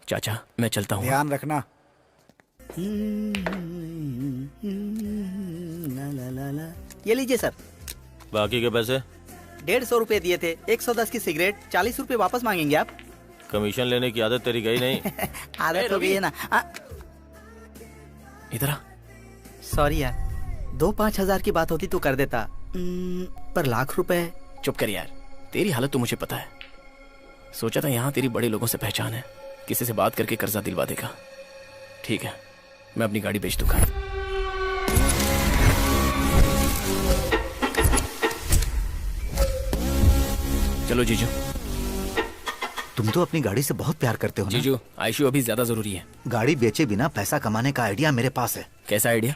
चाचा मैं चलता हूँ। ध्यान रखना। ये लीजिए सर। बाकी के पैसे? 150 रुपए दिए थे, 110 की सिगरेट, 40 रुपए वापस मांगेंगे आप? कमीशन लेने की आदत तेरी गई नहीं? आदत हो गई है ना। इधर आ। सॉरी यार, 2-5 हजार की बात होती तो कर देता, पर लाख रुपए। चुप कर यार, तेरी हालत तो मुझे पता है। सोचा था यहाँ तेरी बड़े लोगों से पहचान है, किसी से बात करके कर्जा दिलवा देगा। ठीक है, मैं अपनी गाड़ी बेच दूंगा। चलो जीजू। तुम तो अपनी गाड़ी से बहुत प्यार करते हो ना? जीजू, आईशू अभी ज्यादा जरूरी है। गाड़ी बेचे बिना पैसा कमाने का आइडिया मेरे पास है। कैसा आइडिया?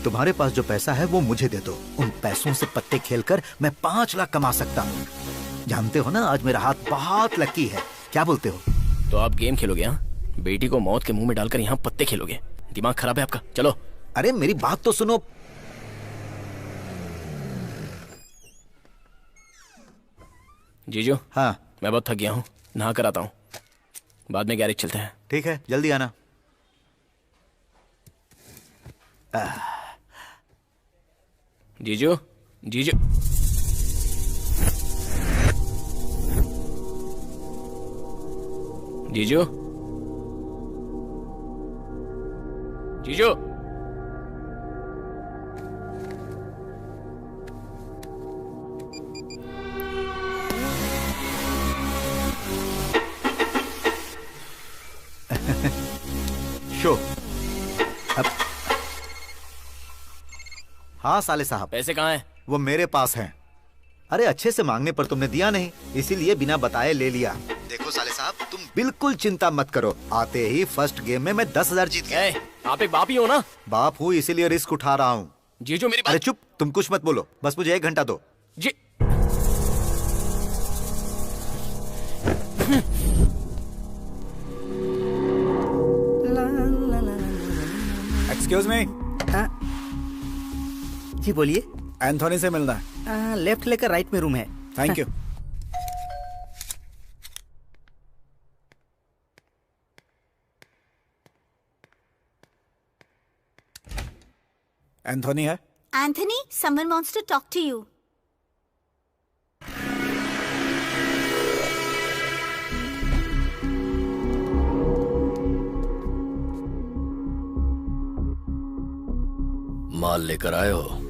तुम्हारे पास जो पैसा है वो मुझे दे दो। उन पैसों से पत्ते खेलकर मैं 5 लाख कमा सकता हूँ। जानते हो ना, आज मेरा हाथ बहुत लकी है। क्या बोलते हो? तो आप गेम खेलोगे? हाँ, बेटी को मौत के मुंह में डालकर यहाँ पत्ते खेलोगे? दिमाग खराब है आपका। चलो। अरे मेरी बात तो सुनो। जीजू। हाँ। मैं बहुत थक गया हूँ, नहा कर आता हूँ। बाद में गैरेज चलते हैं। ठीक है, जल्दी आना। जीजू, जीजू। जीजू, जीजू। शो। अब हाँ साले साहब। पैसे कहाँ हैं? वो मेरे पास हैं। अरे अच्छे से मांगने पर तुमने दिया नहीं, इसीलिए बिना बताए ले लिया। देखो साले साहब, तुम बिल्कुल चिंता मत करो। आते ही फर्स्ट गेम में मैं 10,000 जीत गया। आप एक बाप ही हो ना? बाप हूँ, इसीलिए रिस्क उठा रहा हूँ। जीजू मेरी बात। अरे चुप, तुम कुछ मत बोलो, बस मुझे 1 घंटा दो। जी। Excuse me. जी बोलिए। एंथोनी से मिलना है। लेफ्ट लेकर राइट में रूम है। Thank you. एंथोनी है? Anthony, someone wants to talk to you. माल लेकर आए हो?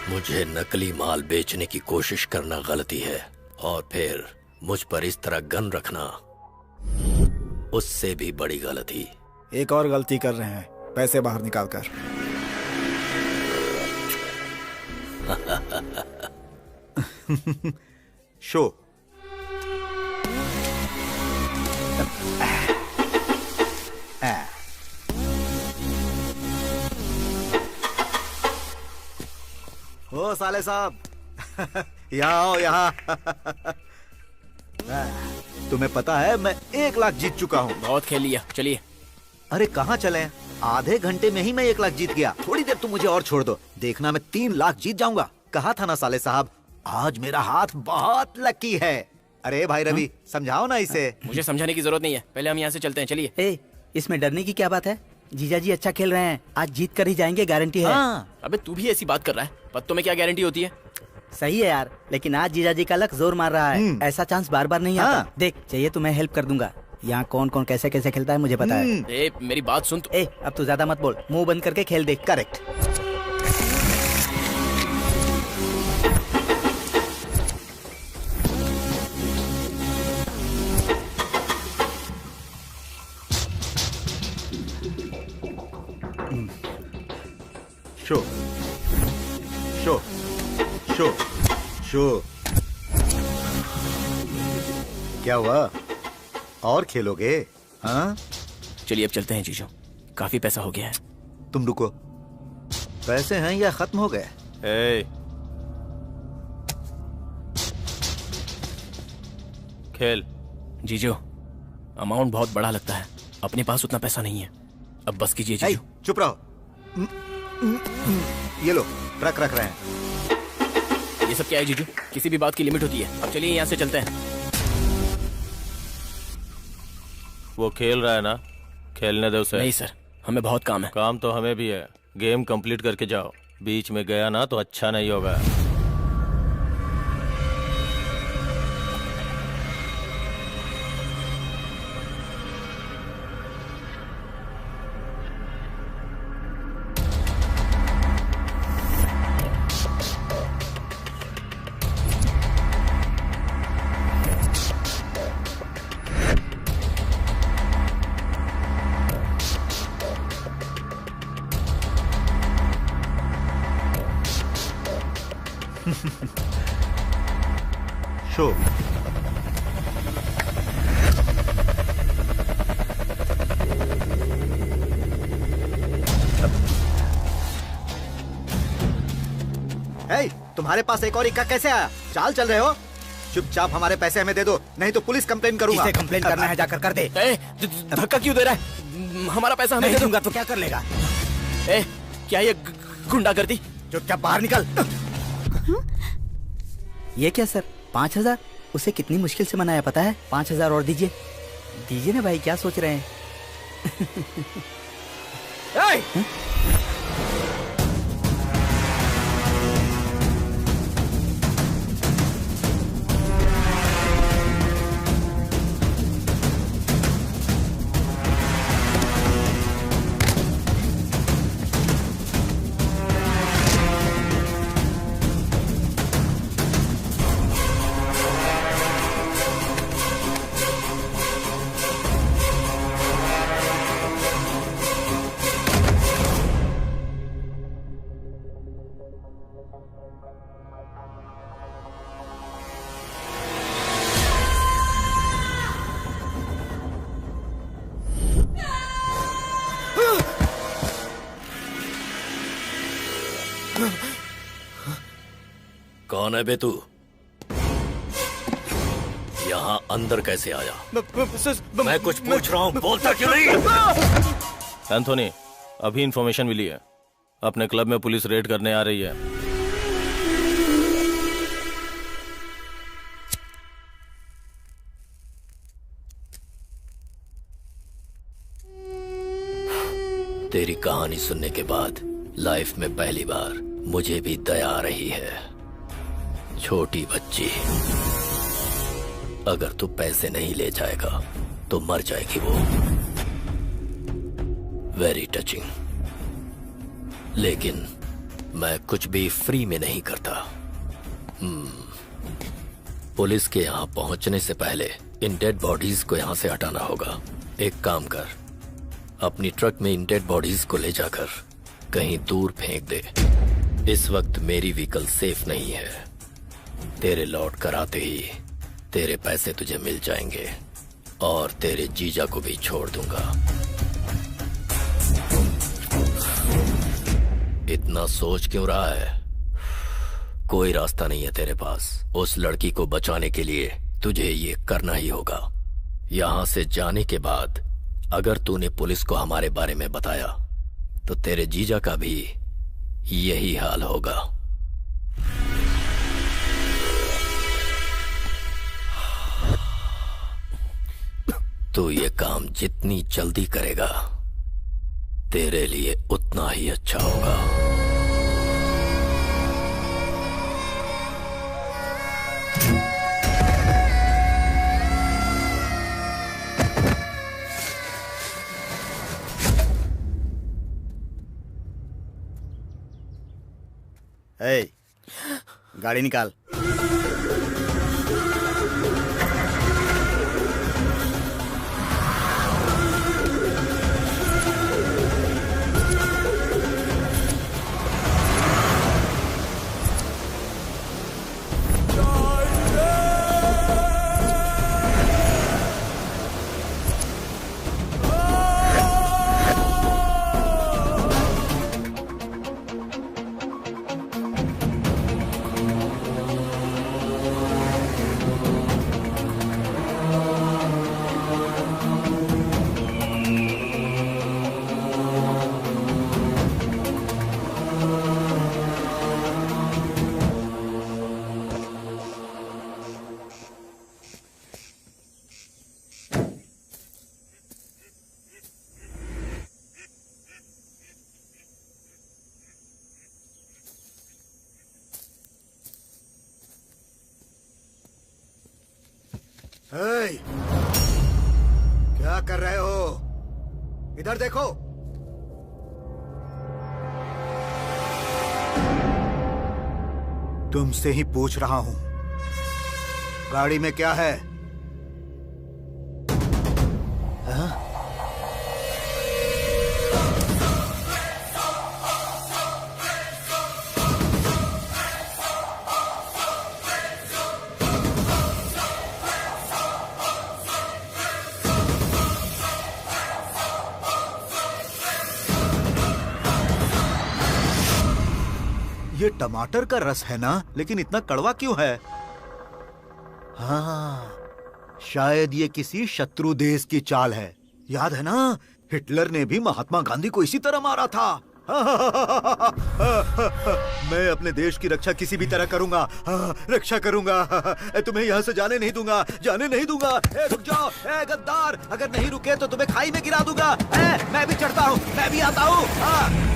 मुझे नकली माल बेचने की कोशिश करना गलती है, और फिर मुझ पर इस तरह गन रखना उससे भी बड़ी गलती। एक और गलती कर रहे हैं, पैसे बाहर निकाल कर। शो। ओ साले साहब, यहाँ आओ यहाँ। तुम्हें पता है मैं 1 लाख जीत चुका हूँ। बहुत खेल लिया, चलिए। अरे कहाँ चले? आधे घंटे में ही मैं 1 लाख जीत गया। थोड़ी देर तुम मुझे और छोड़ दो, देखना मैं 3 लाख जीत जाऊंगा। कहा था ना साले साहब, आज मेरा हाथ बहुत लकी है। अरे भाई रवि, समझाओ ना इसे। मुझे समझाने की जरूरत नहीं है, पहले हम यहाँ से चलते हैं, चलिए। इसमें डरने की क्या बात है? जीजा जी अच्छा खेल रहे हैं, आज जीत कर ही जाएंगे, गारंटी है। हाँ। अबे तू भी ऐसी बात कर रहा है, पत्तों में क्या गारंटी होती है? सही है यार, लेकिन आज जीजा जी का लक जोर मार रहा है। ऐसा चांस बार बार नहीं आता। देख, चाहिए तो मैं हेल्प कर दूंगा। यहाँ कौन कौन कैसे कैसे खेलता है मुझे पता है। मेरी बात सुन। अब तू ज्यादा मत बोल, मुंह बंद करके खेल देख। Correct. Show show show show. क्या हुआ, और खेलोगे? हाँ चलिए अब चलते हैं जीजू, काफी पैसा हो गया है। तुम रुको, पैसे हैं या खत्म हो गए? ए, खेल। जीजू, अमाउंट बहुत बड़ा लगता है, अपने पास उतना पैसा नहीं है, अब बस कीजिए जीजू। चुप रहो। ये लो, ट्रक रख रहे हैं। ये सब क्या है जीजू? किसी भी बात की लिमिट होती है। अब चलिए यहाँ से चलते हैं। वो खेल रहा है ना, खेलने दे उसे। नहीं सर, हमें बहुत काम है। काम तो हमें भी है, गेम कंप्लीट करके जाओ। बीच में गया ना तो अच्छा नहीं होगा। शो। तुम्हारे पास एक और इक्का कैसे आया? चाल चल रहे हो? चुपचाप हमारे पैसे हमें दे दो, नहीं तो पुलिस कंप्लेन करूंगा। इसे कंप्लेन करना है, जाकर कर दे। धक्का क्यों दे रहा है? हमारा पैसा हमें दे दूंगा तो क्या कर लेगा? क्या ये गुंडागर्दी? चुपचाप बाहर निकल। ये क्या सर, 5000? उसे कितनी मुश्किल से मनाया पता है? 5000 और दीजिए। दीजिए ना भाई, क्या सोच रहे हैं? कौन है बे तू? यहाँ अंदर कैसे आया? मैं कुछ पूछ रहा हूँ, बोलता क्यों नहीं? एंथोनी, अभी इंफॉर्मेशन मिली है, अपने क्लब में पुलिस रेड करने आ रही है। तेरी कहानी सुनने के बाद लाइफ में पहली बार मुझे भी दया आ रही है। छोटी बच्ची, अगर तू पैसे नहीं ले जाएगा तो मर जाएगी वो। Very touching. लेकिन मैं कुछ भी फ्री में नहीं करता। पुलिस के यहाँ पहुंचने से पहले इन डेड बॉडीज को यहाँ से हटाना होगा। एक काम कर, अपनी ट्रक में इन डेड बॉडीज को ले जाकर कहीं दूर फेंक दे। इस वक्त मेरी व्हीकल सेफ नहीं है। तेरे लौट कर आते ही तेरे पैसे तुझे मिल जाएंगे और तेरे जीजा को भी छोड़ दूंगा। इतना सोच क्यों रहा है? कोई रास्ता नहीं है तेरे पास। उस लड़की को बचाने के लिए तुझे ये करना ही होगा। यहां से जाने के बाद अगर तूने पुलिस को हमारे बारे में बताया तो तेरे जीजा का भी यही हाल होगा। तू ये काम जितनी जल्दी करेगा तेरे लिए उतना ही अच्छा होगा। गाड़ी निकाल। ए, क्या कर रहे हो? इधर देखो। तुमसे ही पूछ रहा हूं, गाड़ी में क्या है? हाँ? ये टमाटर का रस है ना, लेकिन इतना कड़वा क्यों है? हाँ, शायद ये किसी शत्रु देश की चाल है। याद है ना, हिटलर ने भी महात्मा गांधी को इसी तरह मारा था। मैं अपने देश की रक्षा किसी भी तरह करूंगा, रक्षा करूंगा। तुम्हें यहाँ से जाने नहीं दूंगा, जाने नहीं दूंगा। रुक जाओ, गद्दार, अगर नहीं रुके तो तुम्हें खाई में गिरा दूंगा। मैं भी चढ़ता हूँ, मैं भी आता हूँ।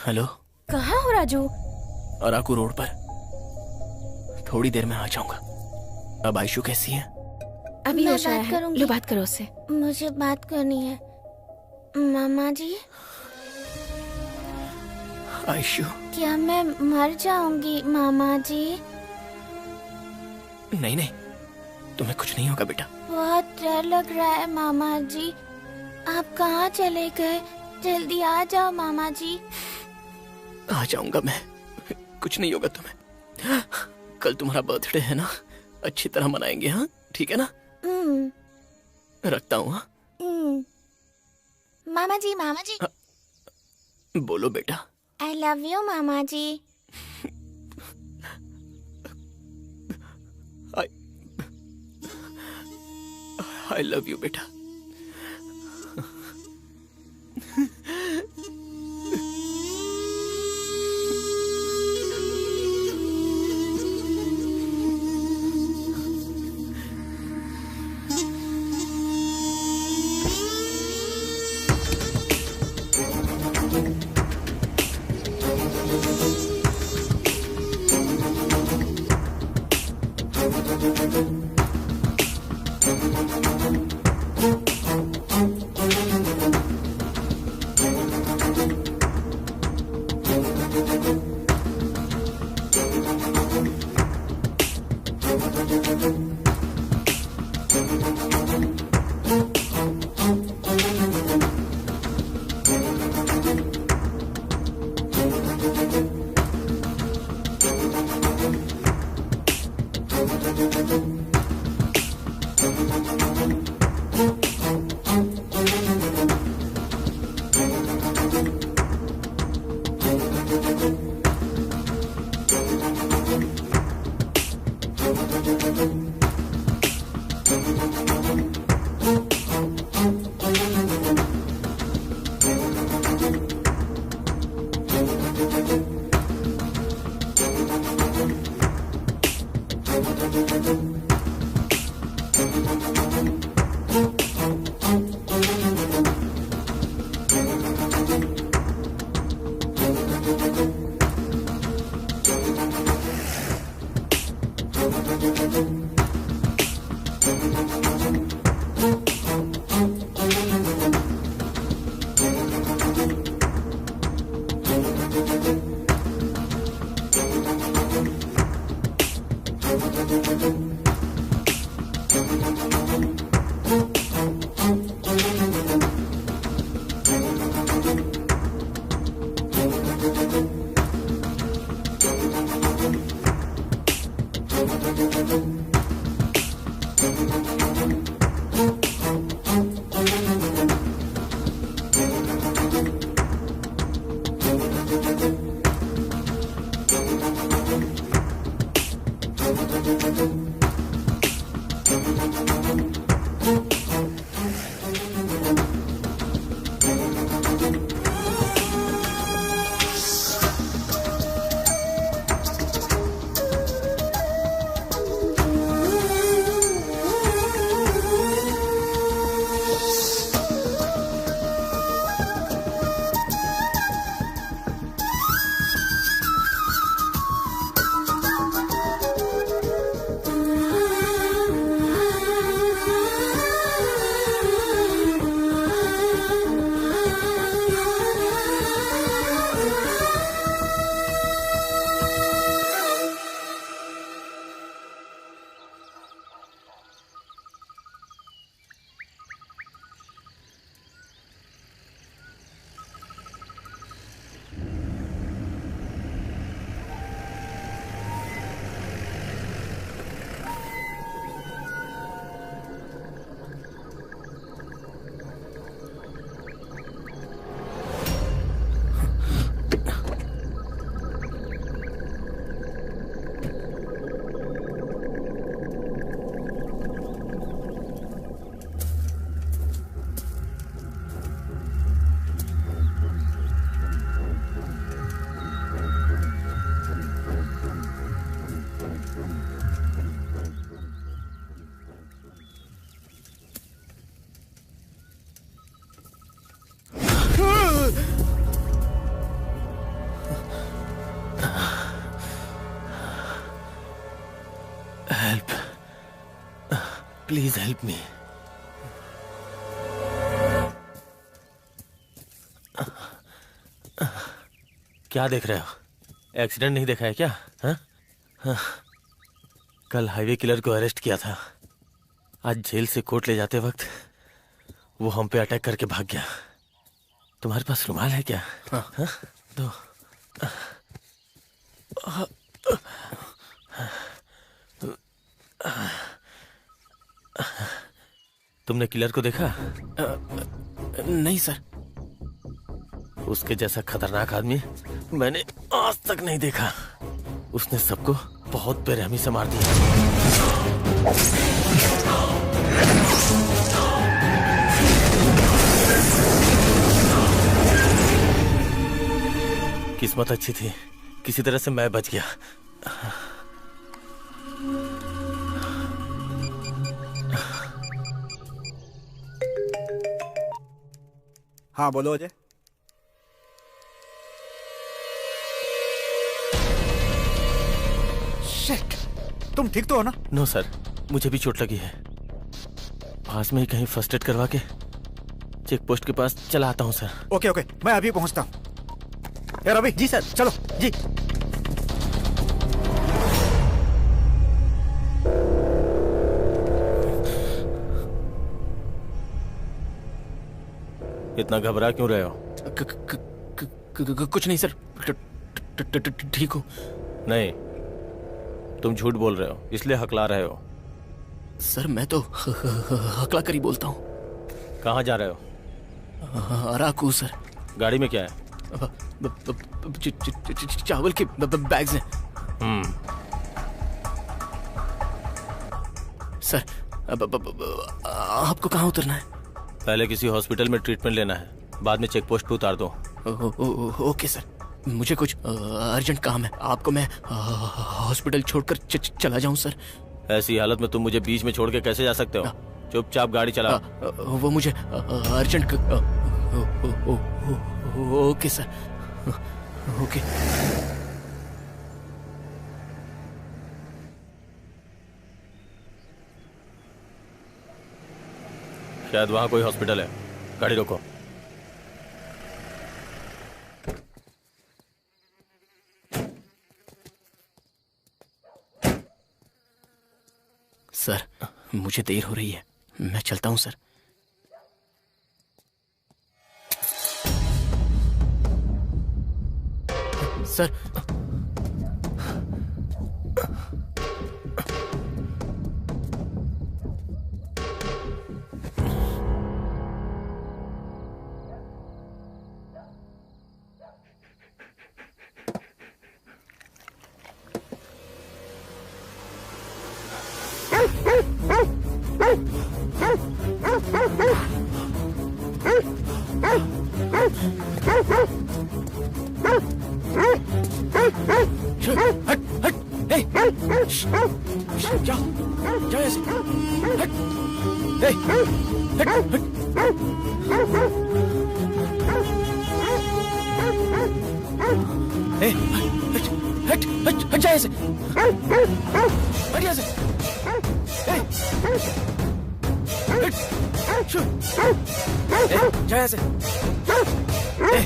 हेलो, कहाँ हो राजू? अराकू रोड पर। थोड़ी देर में आ जाऊंगा। अब आयशु कैसी है? अभी मैं होश आया बात है। करूंगी। लो बात करो उससे। मुझे बात करनी है मामा जी। आयशु, क्या मैं मर जाऊंगी मामा जी? नहीं नहीं, तुम्हें कुछ नहीं होगा बेटा। बहुत डर लग रहा है मामा जी। आप कहाँ चले गए? जल्दी आ जाओ मामा जी। आ जाऊंगा मैं, कुछ नहीं होगा तुम्हें। कल तुम्हारा बर्थडे है ना, अच्छी तरह मनाएंगे। हाँ ठीक है ना? रखता हूँ। हाँ मामा जी, मामा जी। बोलो बेटा। आई लव यू मामा जी। आई लव यू बेटा। Help, please help me. क्या देख रहे हो? एक्सीडेंट नहीं देखा है क्या? हाँ? हाँ। कल हाईवे किलर को अरेस्ट किया था। आज जेल से कोर्ट ले जाते वक्त वो हम पे अटैक करके भाग गया। तुम्हारे पास रुमाल है क्या? हाँ। हाँ? दो। तुमने किलर को देखा? नहीं सर। उसके जैसा खतरनाक आदमी मैंने आज तक नहीं देखा। उसने सबको बहुत बेरहमी से मार दिया। किस्मत अच्छी थी, किसी तरह से मैं बच गया। हाँ बोलो अजय। शिट, तुम ठीक तो हो ना? नो सर, मुझे भी चोट लगी है। पास में ही कहीं फर्स्ट एड करवा के चेक पोस्ट के पास चला आता हूँ सर। ओके ओके, मैं अभी पहुंचता हूँ। यार अभी। जी सर। चलो जी। इतना घबरा क्यों रहे हो? कुछ नहीं सर, ठीक हो। नहीं, तुम झूठ बोल रहे हो, इसलिए हकला रहे हो। सर मैं तो हकला कर ही बोलता हूँ। कहाँ जा रहे हो? अराकू सर। गाड़ी में क्या है? चावल के बैग्स हैं। सर आपको कहाँ उतरना है? पहले किसी हॉस्पिटल में ट्रीटमेंट लेना है, बाद में चेक पोस्ट पे उतार दो। ओके सर, मुझे कुछ अर्जेंट काम है। आपको मैं हॉस्पिटल छोड़कर चला जाऊं सर? ऐसी हालत में तुम मुझे बीच में छोड़ के कैसे जा सकते हो? चुपचाप गाड़ी चलाओ। वो मुझे अर्जेंट। Okay sir, okay. शायद वहां कोई हॉस्पिटल है, गाड़ी रोको। सर मुझे देर हो रही है, मैं चलता हूं सर। सर हट हट, ए, जा जा ऐसे, हट, ए, हट हट, ए, हट हट हट, हट जा ऐसे, हट यहाँ से, ए, हट, शू, ए, जा यहाँ से, ए,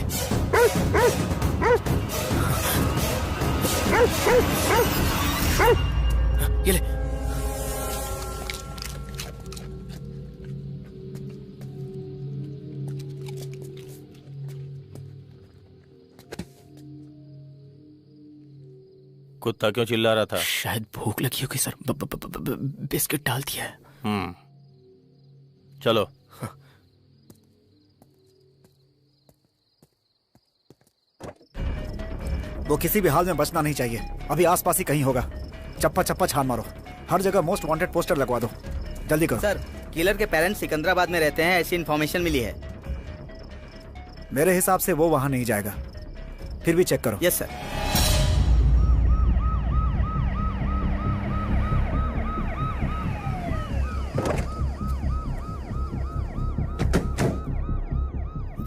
ये ले। कुत्ता क्यों चिल्ला रहा था? शायद भूख लगी होगी सर, बिस्किट डाल दिया है। चलो। वो किसी भी हाल में बचना नहीं चाहिए। अभी आसपास ही कहीं होगा। चप्पा चप्पा छान मारो, हर जगह मोस्ट वांटेड पोस्टर लगवा दो, जल्दी करो। सर, किलर के पेरेंट्स सिकंदराबाद में रहते हैं, ऐसी इन्फॉर्मेशन मिली है। मेरे हिसाब से वो वहां नहीं जाएगा, फिर भी चेक करो। Yes sir.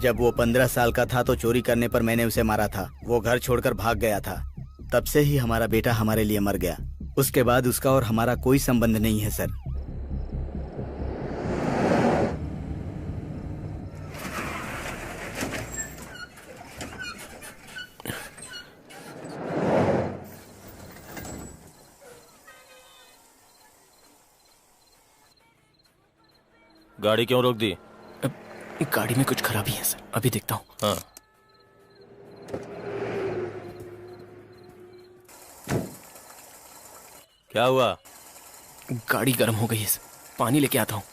जब वो 15 साल का था तो चोरी करने पर मैंने उसे मारा था। वो घर छोड़कर भाग गया था। तब से ही हमारा बेटा हमारे लिए मर गया। उसके बाद उसका और हमारा कोई संबंध नहीं है सर। गाड़ी क्यों रोक दी? गाड़ी में कुछ खराबी है सर, अभी देखता हूँ। हाँ। क्या हुआ? गाड़ी गर्म हो गई है सर, पानी लेके आता हूँ।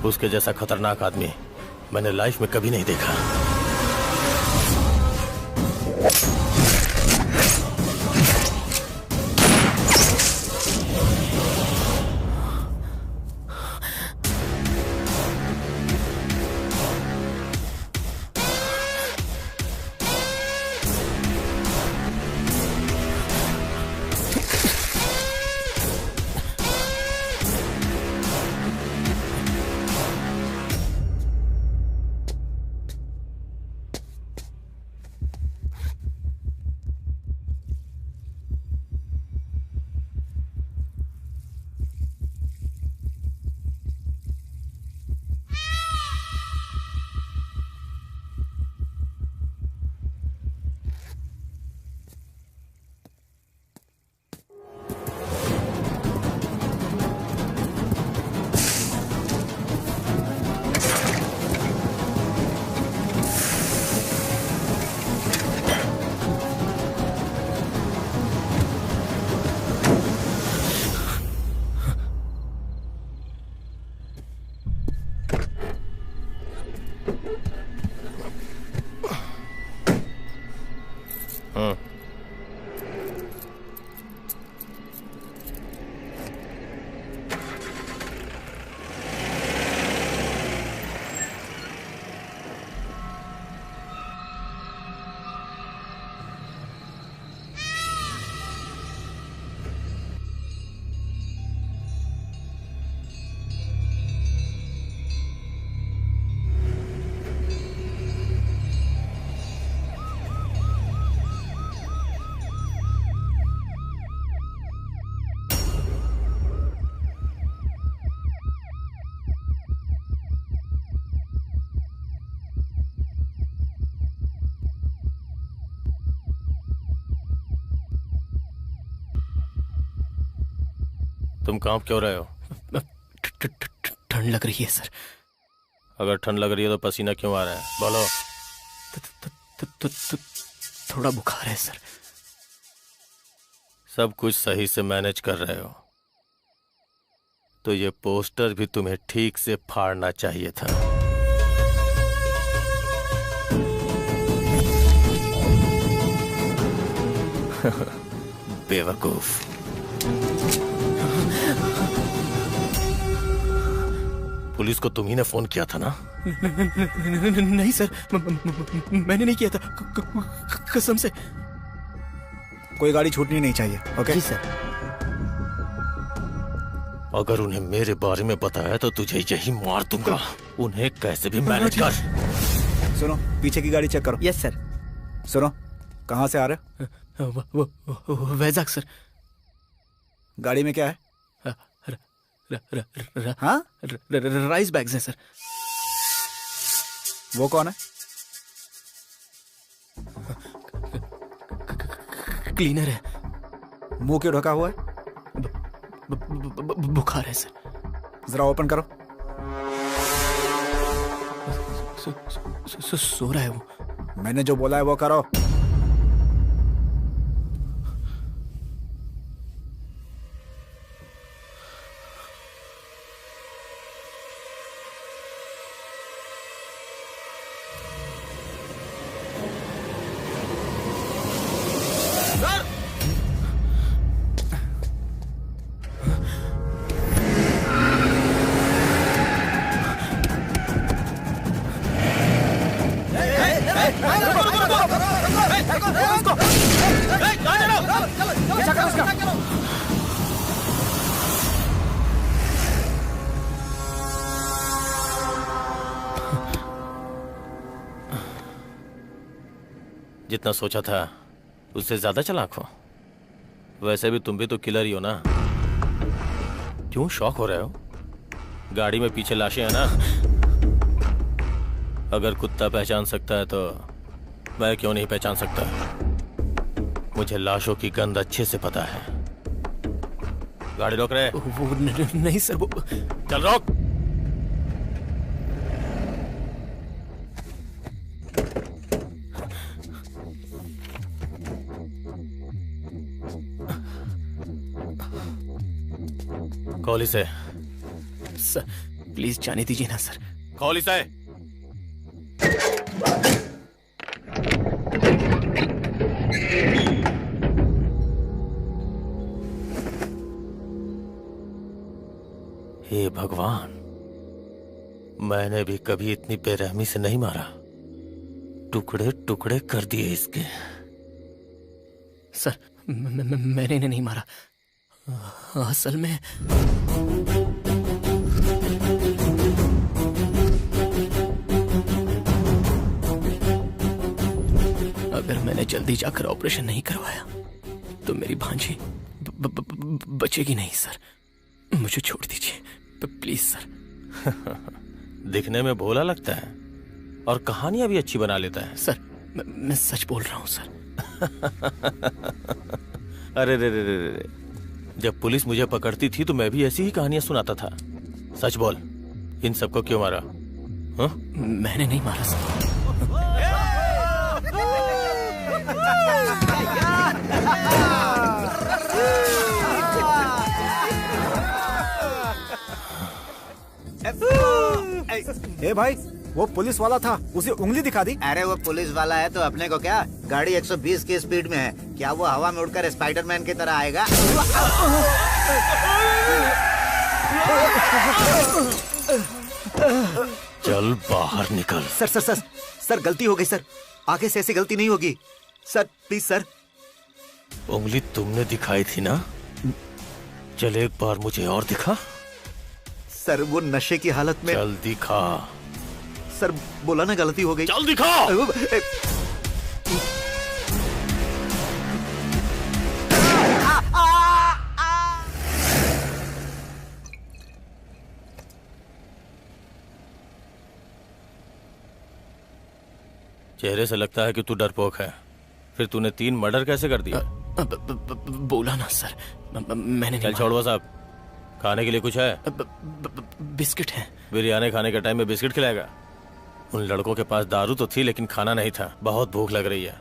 उसके जैसा खतरनाक आदमी मैंने लाइफ में कभी नहीं देखा। तुम कांप क्यों रहे हो? ठंड लग रही है सर। अगर ठंड लग रही है तो पसीना क्यों आ रहा है? बोलो। थोड़ा बुखार है सर। सब कुछ सही से मैनेज कर रहे हो तो ये पोस्टर भी तुम्हें ठीक से फाड़ना चाहिए था। बेवकूफ। पुलिस को तुम ही ने फोन किया था ना? नहीं सर, मैंने नहीं किया था, कसम से। कोई गाड़ी छूटनी नहीं चाहिए। ओके जी सर। अगर उन्हें मेरे बारे में बताया तो तुझे यही मार दूंगा। उन्हें कैसे भी मैनेज कर। सुनो, पीछे की गाड़ी चेक करो। Yes sir. सुनो, कहाँ से आ रहे हो? वैजाग सर। गाड़ी में क्या है? हाँ? राइस बैग्स हैं सर। वो कौन है? क्लीनर है। मुंह क्यों ढका हुआ है? बुखार है सर। जरा ओपन करो। सो रहा है वो। मैंने जो बोला है वो करो। जितना सोचा था उससे ज्यादा चालाक हो। वैसे भी तुम भी तो किलर ही हो ना। क्यों शॉक हो रहे हो? गाड़ी में पीछे लाशें हैं ना। अगर कुत्ता पहचान सकता है तो मैं क्यों नहीं पहचान सकता? मुझे लाशों की गंध अच्छे से पता है। गाड़ी रोक रहे? वो नहीं सर, वो चल रोक। कॉली से। सर प्लीज जाने दीजिए ना सर। कॉली से। हे भगवान, मैंने भी कभी इतनी बेरहमी से नहीं मारा। टुकड़े टुकड़े कर दिए इसके। सर मैंने इन्हें नहीं मारा। असल में अगर मैंने जल्दी जाकर ऑपरेशन नहीं करवाया तो मेरी भांजी बचेगी नहीं सर। मुझे छोड़ दीजिए प्लीज सर। दिखने में भोला लगता है और कहानियां भी अच्छी बना लेता है। सर मैं सच बोल रहा हूँ सर। अरे रे रे रे रे, जब पुलिस मुझे पकड़ती थी तो मैं भी ऐसी ही कहानियां सुनाता था। सच बोल, इन सबको क्यों मारा? हा? मैंने नहीं मारा सर। ए भाई, वो पुलिस वाला था, उसे उंगली दिखा दी। अरे वो पुलिस वाला है तो अपने को क्या, गाड़ी 120 की स्पीड में है। क्या वो हवा में उड़कर स्पाइडरमैन की तरह आएगा? चल बाहर निकल। सर सर सर सर, गलती हो गई सर। आगे से ऐसी गलती नहीं होगी सर, प्लीज सर। उंगली तुमने दिखाई थी ना? चल एक बार मुझे और दिखा। सर वो नशे की हालत में। चल दिखा। सर बोला ना गलती हो गई। चल दिखा। चेहरे से लगता है कि तू डरपोक है। फिर तूने 3 मर्डर कैसे कर दिया? बोला ना सर, मैंने चल छोड़ो साहब, खाने के लिए कुछ है? बिस्किट हैं। बिरयानी खाने के टाइम में बिस्किट खिलाएगा? उन लड़कों के पास दारू तो थी लेकिन खाना नहीं था। बहुत भूख लग रही है।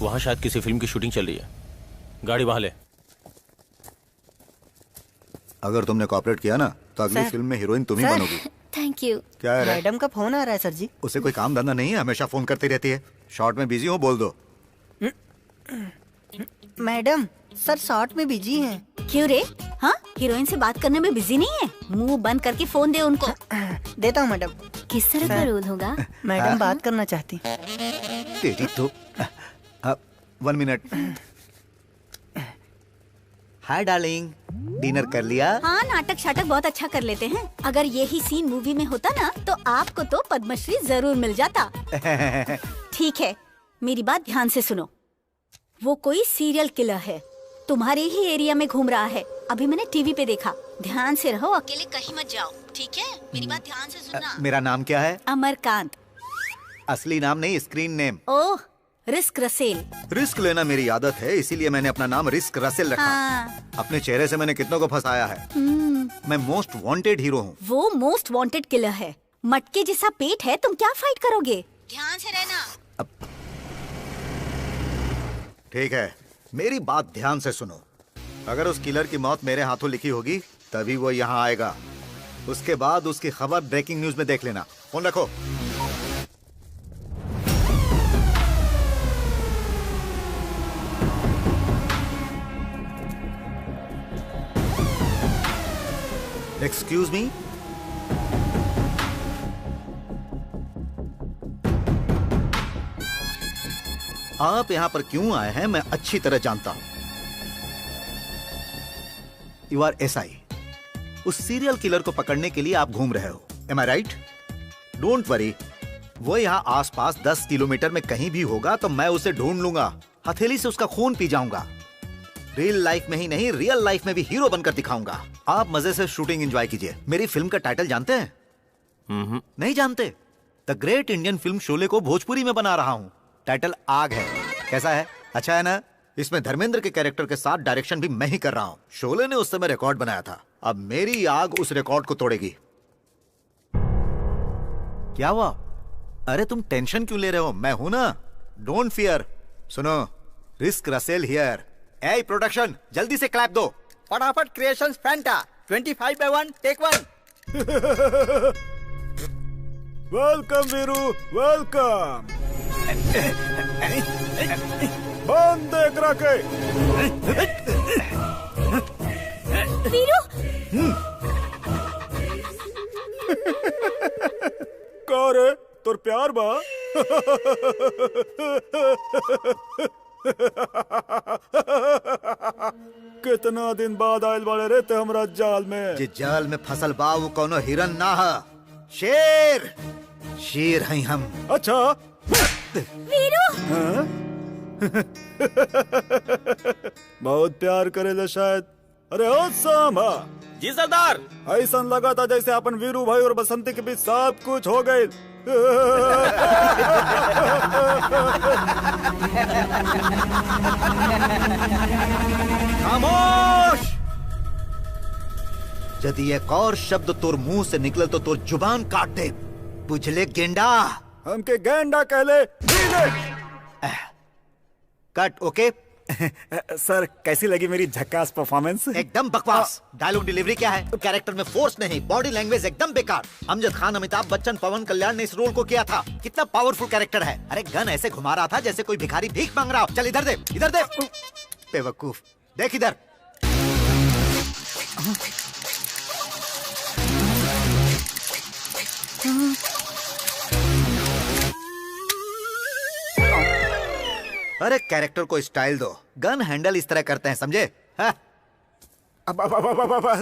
वहां शायद किसी फिल्म की शूटिंग चल रही है। गाड़ी वहां ले। अगर तुमने कोऑपरेट किया ना तो अगली फिल्म में हीरोइन तुम ही बनोगी। Thank you. क्या है? मैडम का फोन आ रहा है सर जी। उसे कोई काम धंधा नहीं है, हमेशा फोन करती रहती है। शॉर्ट में बिजी हो, बोल दो। मैडम सर शॉर्ट में बिजी हैं। क्यों रे? हाँ, हीरोइन से बात करने में बिजी नहीं है? मुंह बंद करके फोन दे उनको। देता हूँ मैडम। किस तरह का रोल होगा? मैडम बात करना चाहती। तेरी तो 1 मिनट। हाय डार्लिंग, डिनर कर लिया? हाँ, नाटक शाटक बहुत अच्छा कर लेते हैं। अगर यही सीन मूवी में होता ना तो आपको तो पद्मश्री जरूर मिल जाता। ठीक है, मेरी बात ध्यान से सुनो। वो कोई सीरियल किलर है, तुम्हारे ही एरिया में घूम रहा है। अभी मैंने टीवी पे देखा। ध्यान से रहो, अकेले कहीं मत जाओ, ठीक है? मेरी बात ध्यान से सुनना। मेरा नाम क्या है? अमरकांत। असली नाम नहीं, स्क्रीन नेम। ओह, रिस्क रसेल। रिस्क लेना मेरी आदत है, इसीलिए मैंने अपना नाम रिस्क रसेल रखा। हाँ। अपने चेहरे से मैंने कितनों को फंसाया है। मैं मोस्ट वांटेड हीरो हूँ। वो मोस्ट वांटेड किलर है। मटके जैसा पेट है, तुम क्या फाइट करोगे? ध्यान से रहना। ठीक है, मेरी बात ध्यान से सुनो। अगर उस किलर की मौत मेरे हाथों लिखी होगी तभी वो यहाँ आएगा। उसके बाद उसकी खबर ब्रेकिंग न्यूज में देख लेना। फोन रखो। Excuse me. आप यहां पर क्यों आए हैं मैं अच्छी तरह जानता हूं। You are SI. उस सीरियल किलर को पकड़ने के लिए आप घूम रहे हो। Am I right? Don't worry, वो यहाँ आसपास 10 किलोमीटर में कहीं भी होगा तो मैं उसे ढूंढ लूंगा। हथेली से उसका खून पी जाऊंगा। रियल लाइफ में ही नहीं, रियल लाइफ में भी हीरो बनकर दिखाऊंगा। आप मजे से शूटिंग एंजॉय कीजिए। मेरी फिल्म का टाइटल जानते हैं? नहीं जानते? The great Indian film Sholay को भोजपुरी में बना रहा हूँ। टाइटल आग है। कैसा है? अच्छा है ना? इसमें धर्मेंद्र के कैरेक्टर के साथ डायरेक्शन भी मैं ही कर रहा हूँ। शोले ने उस समय रिकॉर्ड बनाया था, अब मेरी आग उस रिकॉर्ड को तोड़ेगी। क्या हुआ? अरे तुम टेंशन क्यों ले रहे हो? मैं हूं ना। Don't fear. सुनो, risk Russell here. A production, जल्दी से क्लैप दो। फटाफट creations Fanta 25/1 take 1। Welcome Veeru, welcome. बंद देख रखे। वीरू। का रे, तोर प्यार बा? कितना दिन बाद आयल वाले रहते हमरा जाल में। जे जाल में फसल बा वो कोनो हिरन ना है, शेर। शेर हैं हम। अच्छा वीरू। बहुत प्यार करेले शायद। अरे ओ सामा। जी सरदार। ऐसा लगा था जैसे अपन वीरू भाई और बसंती के बीच सब कुछ हो गए। खामोश। यदि एक और शब्द तोर मुंह से निकले तो तोर जुबान काट दे। बुझले गेंडा? हमके गेंडा कहले। कट। ओके सर, कैसी लगी मेरी झक्कास परफॉर्मेंस? एकदम बकवास। डायलॉग डिलीवरी क्या है? कैरेक्टर में फोर्स नहीं, बॉडी लैंग्वेज एकदम बेकार। अमजद खान, अमिताभ बच्चन, पवन कल्याण ने इस रोल को किया था। कितना पावरफुल कैरेक्टर है। अरे गन ऐसे घुमा रहा था जैसे कोई भिखारी भीख मांग रहा हो। चल इधर दे, इधर दे। बेवकूफ, देख इधर। अरे कैरेक्टर को स्टाइल दो। गन हैंडल इस तरह करते हैं, समझे?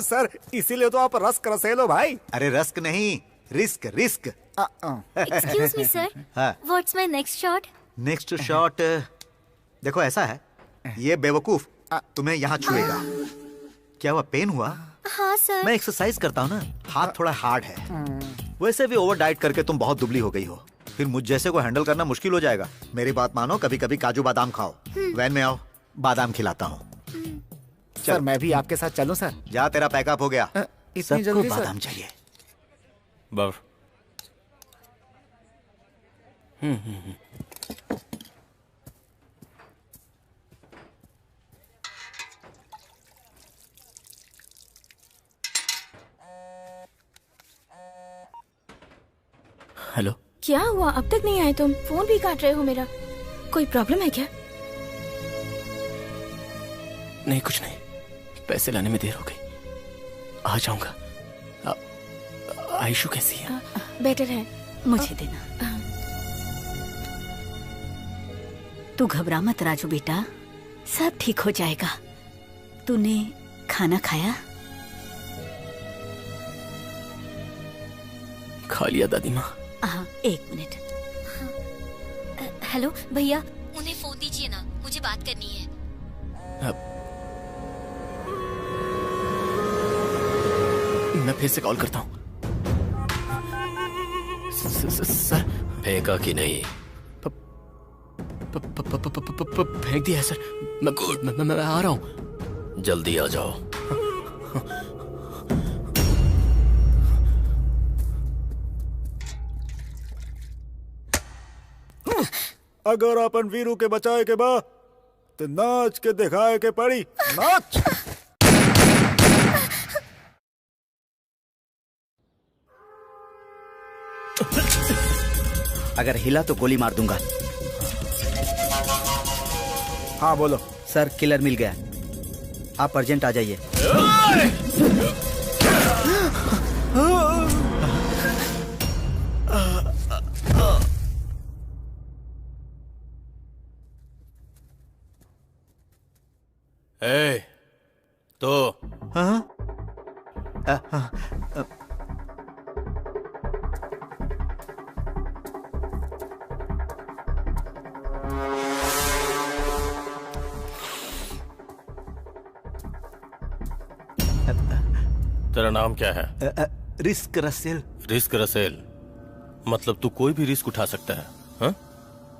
सर, इसीलिए तो आप रस्क रसेलो भाई। अरे रस्क नहीं, risk risk. Excuse me sir, what's my next shot? Next shot देखो ऐसा है। ये बेवकूफ तुम्हें यहाँ छुएगा। क्या हुआ, पेन हुआ? हाँ सर। मैं एक्सरसाइज करता हूँ ना, हाथ थोड़ा हार्ड है। वैसे भी ओवर डाइट करके तुम बहुत दुबली हो गई हो, फिर मुझ जैसे को हैंडल करना मुश्किल हो जाएगा। मेरी बात मानो, कभी कभी काजू बादाम खाओ। वैन में आओ, बादाम खिलाता हूँ। सर मैं भी आपके साथ चलूं सर? जा, तेरा पैकअप हो गया। इतनी सबको जल्दी सर? बादाम चाहिए। बफ। हेलो। क्या हुआ, अब तक नहीं आए तुम? फोन भी काट रहे हो मेरा। कोई प्रॉब्लम है क्या? नहीं कुछ नहीं, पैसे लाने में देर हो गई, आ जाऊंगा। आयशु कैसी है? बेटर है। मुझे देना। तू घबरा मत राजू बेटा, सब ठीक हो जाएगा। तूने खाना खाया? खा लिया दादी माँ। हाँ, 1 मिनट। हेलो भैया, उन्हें फोन दीजिए ना, मुझे बात करनी है। मैं फिर से कॉल करता हूँ। सर फेंका कि नहीं? फेंक दिया है सर। मैं आ रहा हूँ। जल्दी आ जाओ। अगर अपन वीरू के बचाए के बा तो नाच के दिखाए के पड़ी। नाच। अगर हिला तो गोली मार दूंगा। हाँ बोलो। सर किलर मिल गया, आप अर्जेंट आ जाइए। तो तेरा नाम क्या है? Risk Russell. रिस्क रसेल, मतलब तू कोई भी रिस्क उठा सकता है, हाँ?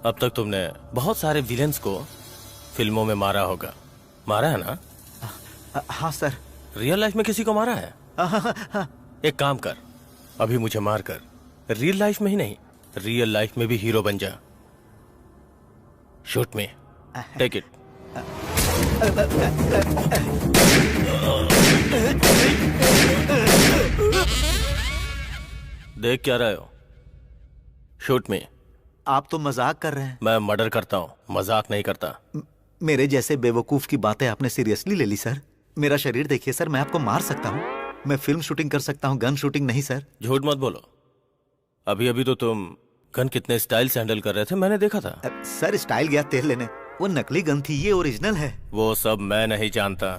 अब तक तुमने बहुत सारे विलेंस को फिल्मों में मारा होगा, मारा है ना? हाँ सर। रियल लाइफ में किसी को मारा है? एक काम कर, अभी मुझे मार कर रियल लाइफ में ही नहीं, रियल लाइफ में भी हीरो बन जा। शूट में, टेक इट। देख क्या रहे हो? शूट में। आप तो मजाक कर रहे हैं। मैं मर्डर करता हूँ, मजाक नहीं करता। मेरे जैसे बेवकूफ की बातें आपने सीरियसली ले ली सर। मेरा शरीर देखिए सर, मैं आपको मार सकता हूँ। मैं फिल्म शूटिंग कर सकता हूँ, गन शूटिंग नहीं सर। झूठ मत बोलो। अभी अभी तो तुम गन कितने स्टाइल से हैंडल कर रहे थे, मैंने देखा था। सर स्टाइल गया तेल लेने, वो नकली गन थी, ये ओरिजिनल है। वो सब मैं नहीं जानता।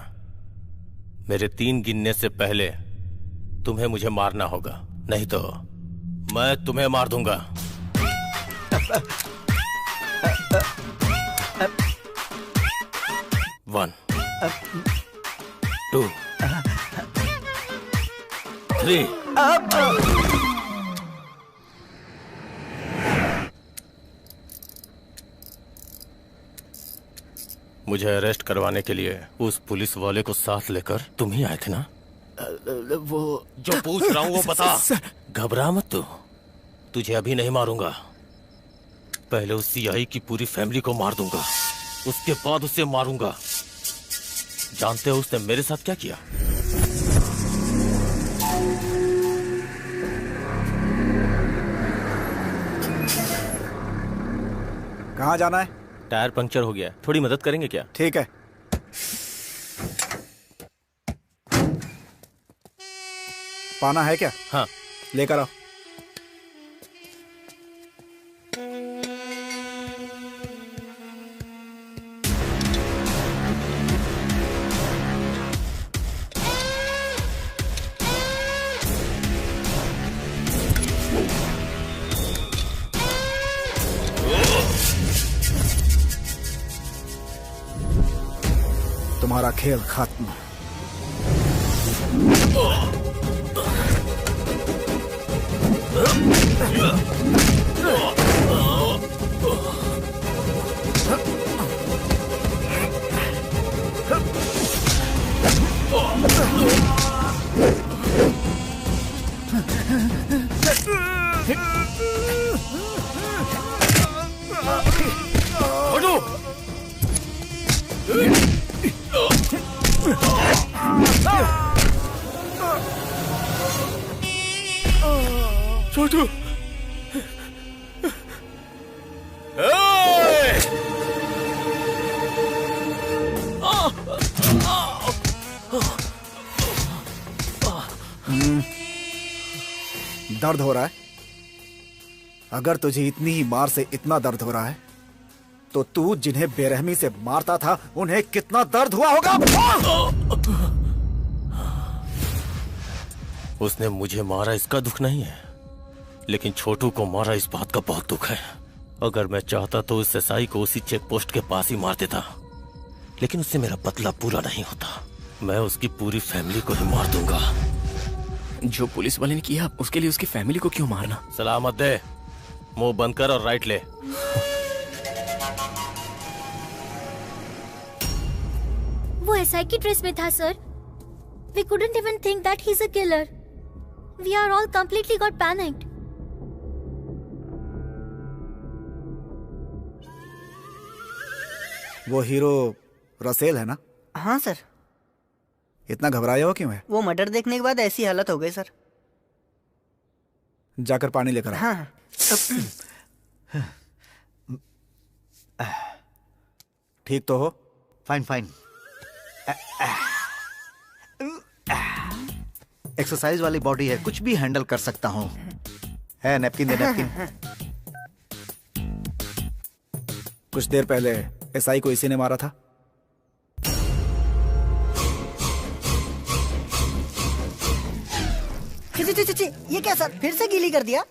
मेरे 3 गिनने से पहले तुम्हें मुझे मारना होगा, नहीं तो मैं तुम्हें मार दूंगा। 1 2 3। मुझे अरेस्ट करवाने के लिए उस पुलिस वाले को साथ लेकर तुम ही आए थे ना? वो जो पूछ रहा हूँ वो बता। घबरा मत तू, तुझे अभी नहीं मारूंगा। पहले उस सीआई की पूरी फैमिली को मार दूंगा, उसके बाद उसे मारूंगा। जानते हो उसने मेरे साथ क्या किया? कहाँ जाना है? टायर पंक्चर हो गया, थोड़ी मदद करेंगे क्या? ठीक है। पाना है क्या? हाँ लेकर आओ। तुम्हारा खेल खत्म। छोटू, दर्द हो रहा है? अगर तुझे इतनी ही मार से इतना दर्द हो रहा है तो तू जिन्हें बेरहमी से मारता था उन्हें कितना दर्द हुआ होगा? उसने मुझे मारा इसका दुख नहीं है, लेकिन छोटू को मारा इस बात का बहुत दुख है। अगर मैं चाहता तो उस एसआई को उसी चेक पोस्ट के पास ही मार देता, लेकिन उससे मेरा बदला पूरा नहीं होता। मैं उसकी पूरी फैमिली को ही मार दूंगा। जो पुलिस वाले ने किया उसके लिए उसकी फैमिली को क्यों मारना? सलामत दे, मुंह बंद कर और राइट ले। वो एसआई की ड्रेस में था sir. We couldn't even think that he's a killer. We are all completely got panicked. वो हीरो रसेल है ना? हाँ सर। इतना घबराया हो क्यों है? वो मर्डर देखने के बाद ऐसी हालत हो गई सर। जाकर पानी लेकर आ। हाँ। ठीक तो हो? Fine fine. एक्सरसाइज वाली बॉडी है, कुछ भी हैंडल कर सकता हूँ। है नैपकिन दे, नैपकिन। कुछ देर पहले एसआई को इसी ने मारा था। ची, ये क्या सर, फिर से गीली कर दिया?